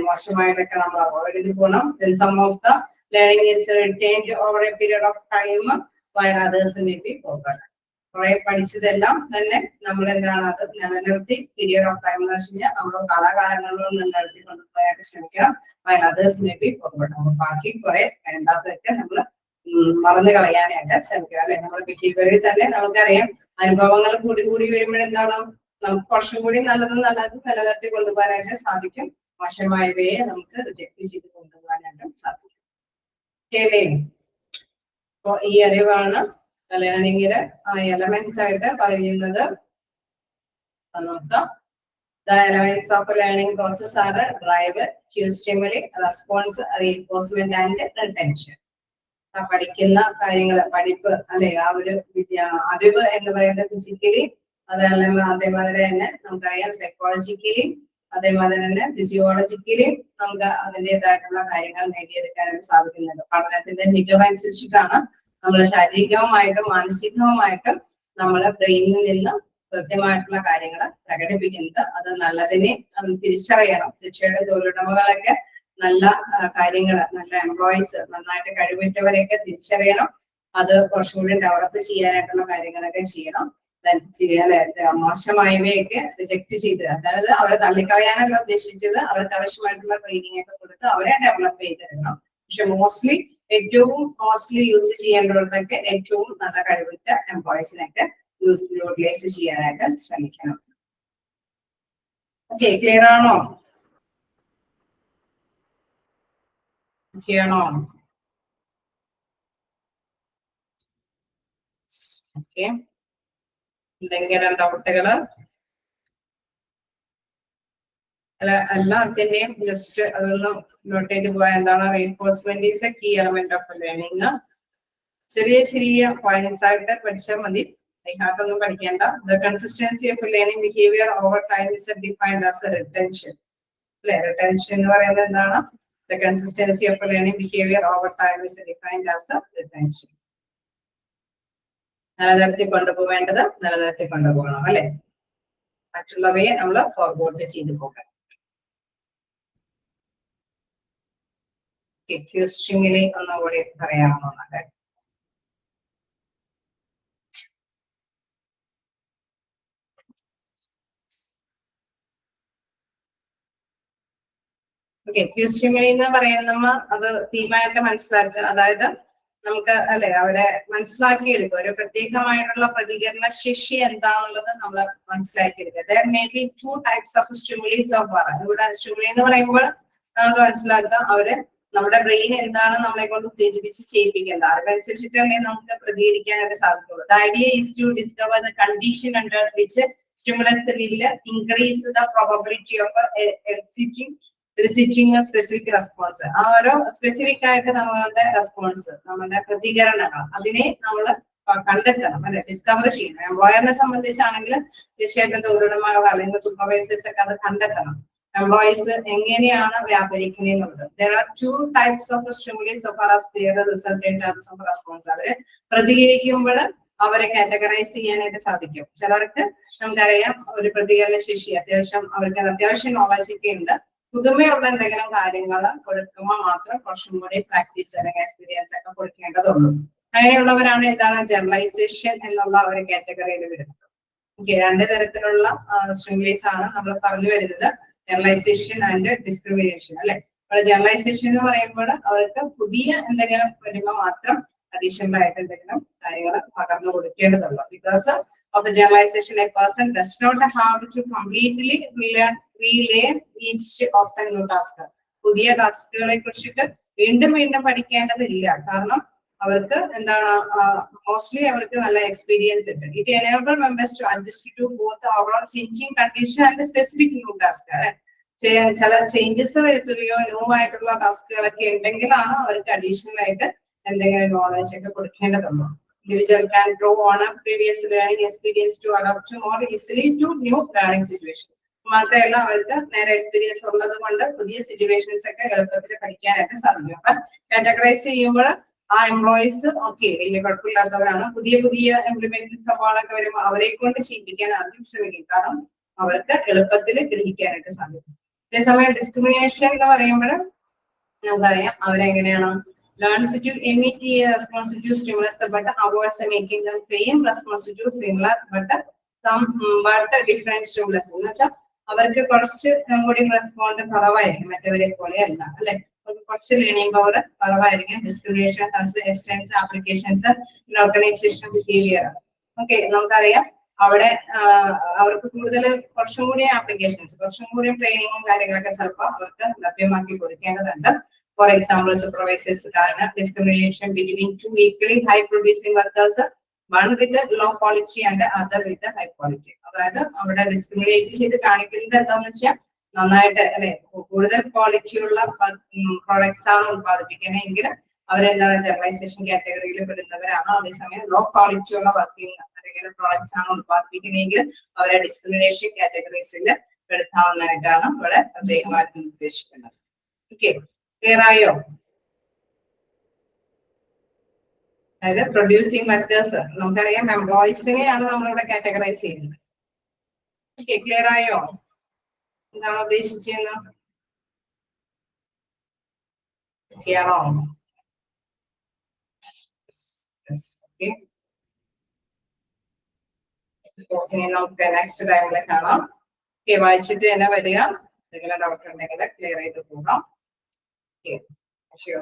മോശമായിട്ടൊക്കെ നമ്മൾ അവോയ്ഡ് ചെയ്ത് പോകണം. Some of the learning is retained over a period of time while others may be forgotten. കുറെ പഠിച്ചതെല്ലാം തന്നെ നമ്മൾ എന്താണ് അത് നിലനിർത്തി പീരിയഡ് ഓഫ് ടൈം എന്ന് വെച്ച് കഴിഞ്ഞാൽ നമ്മൾ കാലാകാലങ്ങളിലും നിലനിർത്തി കൊണ്ടുപോകാനായിട്ട് ശ്രമിക്കണം. while others may be forgotten. അപ്പൊ ബാക്കി കുറെ വേണ്ടാത്തതൊക്കെ നമ്മൾ മറന്നു കളയാനായിട്ട് ശ്രമിക്കുക അല്ലെ. നമ്മുടെ ബിഹേവിയറിൽ തന്നെ നമുക്കറിയാം അനുഭവങ്ങൾ കൂടി കൂടി വരുമ്പോഴെന്താണ് നമുക്ക് കുറച്ചും കൂടി നല്ലത് നിലനിർത്തി കൊണ്ടുപോകാനായിട്ട് സാധിക്കും. മോശമായവയെ നമുക്ക് റിജക്ട് ചെയ്ത് കൊണ്ടുപോകാനായിട്ട് സാധിക്കും. അപ്പൊ ഈ അറിവാണ് ലേണിംഗില് എലമെന്റ്സ് ആയിട്ട് പറയുന്നത്. നോക്കാം. The elements of learning process are drive, cue, stimuli, response, reinforcement and retention. പഠിക്കുന്ന കാര്യങ്ങൾ പഠിപ്പ് അല്ലെ ആ ഒരു അറിവ് എന്ന് പറയുന്നത് ഫിസിക്കലി അതേമാതിരി തന്നെ നമുക്കറിയാം സൈക്കോളജിക്കലി അതേമാതിരി തന്നെ ഫിസിയോളജിക്കലി നമുക്ക് അതിൻ്റെതായിട്ടുള്ള കാര്യങ്ങൾ നേടിയെടുക്കാനായിട്ട് സാധിക്കുന്നുണ്ട്. പഠനത്തിന്റെ മികവ് അനുസരിച്ചിട്ടാണ് നമ്മൾ ശാരീരികവുമായിട്ടും മാനസികവുമായിട്ടും നമ്മളെ ബ്രെയിനിൽ നിന്ന് കൃത്യമായിട്ടുള്ള കാര്യങ്ങൾ പ്രകടിപ്പിക്കുന്നത്. അത് നല്ലതിനെ തിരിച്ചറിയണം. തീർച്ചയായിട്ടും തൊഴിലുടമകളൊക്കെ നല്ല കാര്യങ്ങൾ നല്ല എംപ്ലോയീസ് നന്നായിട്ട് കഴിവിട്ടവരെയൊക്കെ തിരിച്ചറിയണം. അത് കുറച്ചും കൂടി ഡെവലപ്പ് ചെയ്യാനായിട്ടുള്ള കാര്യങ്ങളൊക്കെ ചെയ്യണം. മോശമായവയൊക്കെ റിജക്ട് ചെയ്ത് അതായത് അവരെ തള്ളിക്കളയാനല്ല ഉദ്ദേശിച്ചത്, അവർക്ക് ആവശ്യമായിട്ടുള്ള ട്രെയിനിങ് ഒക്കെ കൊടുത്ത് അവരെ ഡെവലപ്പ് ചെയ്തെടുക്കണം. പക്ഷെ ഏറ്റവും മോസ്റ്റ്ലി യൂസ് ചെയ്യേണ്ടവർക്കൊക്കെ ഏറ്റവും നല്ല കഴിവിട്ട എംപ്ലോയീസിനൊക്കെ യൂട്ടിലൈസ് ചെയ്യാനായിട്ട് ശ്രമിക്കണം. ഓക്കെ, ക്ലിയർ ആണോ? ഓക്കെ, എന്തെങ്കിലും ഡൗട്ടുകള്? എല്ലാത്തിന്റെയും ജസ്റ്റ് അതൊന്ന് നോട്ട് ചെയ്ത് പോയാൽ എന്താണ് reinforcement is a key element of learning. ചെറിയ ചെറിയ പോയിന്റ്സ് ആയിട്ട് പഠിച്ചാൽ മതി, അതിനകത്തൊന്നും പഠിക്കേണ്ട. The consistency of learning behavior over time is defined as a retention. അല്ലെ, retention എന്ന് പറയുന്നത് എന്താണ്? The consistency of learning behavior over time is defined as a retention. നിലനിർത്തി കൊണ്ടുപോവേണ്ടത് നിലനിർത്തി കൊണ്ടുപോകണം അല്ലെ, മറ്റുള്ളവയെ നമ്മൾ ഫോർവേഡ് ചെയ്തു പോകാം. ക്യൂസ്ട്രിങ്ങിലെ ഒന്നുകൂടി പറയാവുന്നതാണ്. ഓക്കെ, ക്യൂസ്ട്രിമിൽ എന്ന് പറയുന്ന അത് തീമായിട്ട് മനസ്സിലാക്കുക. അതായത് നമുക്ക് അല്ലെ അവരെ മനസ്സിലാക്കിയെടുക്കുക, ഒരു പ്രത്യേകമായിട്ടുള്ള പ്രതികരണ ശേഷി എന്താണെന്നുള്ളത് നമ്മൾ മനസ്സിലാക്കിയെടുക്കുക. There may be two types of stimuli of ഇവിടെ സ്റ്റിമുലി എന്ന് പറയുമ്പോൾ നമുക്ക് മനസ്സിലാക്കുക അവര് നമ്മുടെ ബ്രെയിൻ എന്താണ് നമ്മളെ കൊണ്ട് ഉത്തേജിപ്പിച്ച് ചെയ്യിപ്പിക്കുന്നത്, അതനുസരിച്ചിട്ടല്ലേ നമുക്ക് പ്രതികരിക്കാനായിട്ട് സാധിക്കുള്ളൂ. The idea is to discover the condition under which stimulus will increase the probability of eliciting a specific response. ആ ഓരോ സ്പെസിഫിക് ആയിട്ട് നമ്മളുടെ റെസ്പോൺസ്, നമ്മുടെ പ്രതികരണങ്ങൾ അതിനെ നമ്മൾ കണ്ടെത്തണം അല്ലെ, ഡിസ്കവർ ചെയ്യണം. എംപ്ലോയറിനെ സംബന്ധിച്ചാണെങ്കിൽ തീർച്ചയായിട്ടും തൊഴിലുടമകൾ അല്ലെങ്കിൽ സൂപ്പർവൈസേഴ്സ് ഒക്കെ അത് കണ്ടെത്തണം. എംപ്ലോയീസ് എങ്ങനെയാണ് വ്യാപരിക്കുന്നത്. There are two types of stimuli so far as clear the result in terms of response. അവര് പ്രതികരിക്കുമ്പോൾ അവരെ കാറ്റഗറൈസ് ചെയ്യാനായിട്ട് സാധിക്കും. ചിലർക്ക് നമുക്കറിയാം ഒരു പ്രതികരണ ശേഷി അത്യാവശ്യം അവർക്ക് അത്യാവശ്യം നോളജ് ഒക്കെ ഉണ്ട്, പുതുമയുള്ള എന്തെങ്കിലും കാര്യങ്ങൾ കൊടുക്കുമ്പോൾ മാത്രം കുറച്ചും കൂടി പ്രാക്ടീസ് അല്ലെങ്കിൽ എക്സ്പീരിയൻസ് ഒക്കെ കൊടുക്കേണ്ടതുള്ളൂ. അങ്ങനെയുള്ളവരാണ് എന്താണ് ജനറലൈസേഷൻ എന്നുള്ള ഒരു കാറ്റഗറിയിൽ വരുന്നത്. ഓക്കെ, രണ്ട് തരത്തിലുള്ള സ്റ്റിമുലീസ് ആണ് നമ്മൾ പറഞ്ഞു വരുന്നത്, ജനറലൈസേഷൻ ആൻഡ് ഡിസ്ക്രിമിനേഷൻ അല്ലെ. അവിടെ ജനറലൈസേഷൻ എന്ന് പറയുമ്പോൾ അവർക്ക് പുതിയ എന്തെങ്കിലും വരുമ്പോൾ മാത്രം അഡീഷണൽ ആയിട്ട് എന്തെങ്കിലും കാര്യങ്ങൾ പകർന്നു കൊടുക്കേണ്ടതുള്ളൂ. Because of the generalization a person does not have to completely relearn each of the new task. പുതിയ ടാസ്കുകളെ കുറിച്ചിട്ട് വീണ്ടും വീണ്ടും പഠിക്കേണ്ടതില്ല. കാരണം അവർക്ക് എന്താണ് മോസ്റ്റ്ലി അവർക്ക് നല്ല എക്സ്പീരിയൻസ് ഉണ്ട്. It enable members to adjust to both overall changing condition and specific new task. ചില ചേഞ്ചസ് വരുത്തുകയോ ന്യൂ ആയിട്ടുള്ള ടാസ്കുകളൊക്കെ ഉണ്ടെങ്കിലാണ് അവർക്ക് അഡീഷണൽ ആയിട്ട് എന്തെങ്കിലും നോളജ് ഒക്കെ കൊടുക്കേണ്ടതുള്ളൂ. Individual can draw on a previous learning experience to adapt more easily to new learning situation. മാത്രമല്ല അവർക്ക് നേരെ എക്സ്പീരിയൻസ് ഉള്ളത് കൊണ്ട് പുതിയ സിറ്റുവേഷൻസ് ഒക്കെ എളുപ്പത്തിൽ പഠിക്കാനായിട്ട് സാധിക്കും. അപ്പൊ കാറ്റഗറൈസ് ചെയ്യുമ്പോൾ ആ എംപ്ലോയീസ് ഓക്കെ വലിയ കുഴപ്പമില്ലാത്തവരാണ്. പുതിയ ഇംപ്ലിമെന്റിംഗ് സംഭവങ്ങളൊക്കെ വരുമ്പോൾ അവരെ കൊണ്ട് ചെയ്യിപ്പിക്കാൻ ആദ്യം ശ്രമിക്കും. കാരണം അവർക്ക് എളുപ്പത്തിൽ ഗ്രഹിക്കാനായിട്ട് സാധിക്കും. അതേസമയം ഡിസ്ക്രിമിനേഷൻ എന്ന് പറയുമ്പോൾ നമുക്കറിയാം അവരെങ്ങനെയാണ് learns to emit a response to stimulus but avoids making them same response to similar but different stimulus. എന്ന് വെച്ചാൽ അവർക്ക് കുറച്ച് കൂടി റെസ്പോണ്ട് കുറവായിരിക്കും, മറ്റവരെ പോലെ അല്ല അല്ലെ. കുറച്ച് ലേണിംഗ് പവർ കുറവായിരിക്കും. Discrimination extends applications organisation behaviour. Okay, നമുക്കറിയാം അവിടെ അവർക്ക് കൂടുതൽ കുറച്ചും കൂടി ആപ്ലിക്കേഷൻസ് കുറച്ചും കൂടി ട്രെയിനിങ്ങും കാര്യങ്ങളൊക്കെ ചിലപ്പോൾ അവർക്ക് ലഭ്യമാക്കി കൊടുക്കേണ്ടതുണ്ട്. For example, supervisors കാരണം discrimination between two equally high producing workers, one with a low quality and other with a high quality. അതായത് അവിടെ ഡിസ്ക്രിമിനേറ്റ് ചെയ്ത് കാണിക്കുന്നത് എന്താന്ന് വെച്ചാൽ നന്നായിട്ട് അല്ലെ കൂടുതൽ ക്വാളിറ്റി ഉള്ള പ്രോഡക്ട്സ് ആണ് ഉത്പാദിപ്പിക്കുന്നതെങ്കിൽ അവരെന്താണ് ജനറലൈസേഷൻ കാറ്റഗറിയിൽ പെടുന്നവരാണ്. അതേസമയം ലോ ക്വാളിറ്റി ഉള്ള വർക്കിംഗ് അല്ലെങ്കിൽ പ്രോഡക്ട്സ് ആണ് ഉത്പാദിപ്പിക്കുന്നതെങ്കിൽ അവരെ ഡിസ്ക്രിമിനേഷൻ കാറ്റഗറീസിൽ പെടുത്താവുന്നതായിട്ടാണ് ഇവിടെ പ്രത്യേകമായിട്ട് നിർദ്ദേശിക്കുന്നത്. ഓക്കെ, ക്ലിയർ ആയോ? അതായത് പ്രൊഡ്യൂസിങ് വർക്കേഴ്സ് നമുക്കറിയാം എംപ്ലോയീസിനെയാണ് നമ്മളിവിടെ കാറ്റഗറൈസ് ചെയ്യുന്നത്. ഓക്കെ, ക്ലിയർ ആയോ? എന്താണ് ഉദ്ദേശിച്ചത്? ഓക്കെയാണോ? ഇനി നമുക്ക് നെക്സ്റ്റ് ടൈമിൽ കാണാം. വായിച്ചിട്ട് തന്നെ വരിക. എന്തെങ്കിലും ഡൗട്ട് ഉണ്ടെങ്കിൽ ക്ലിയർ ചെയ്ത് പോകാം. Okay. Sure.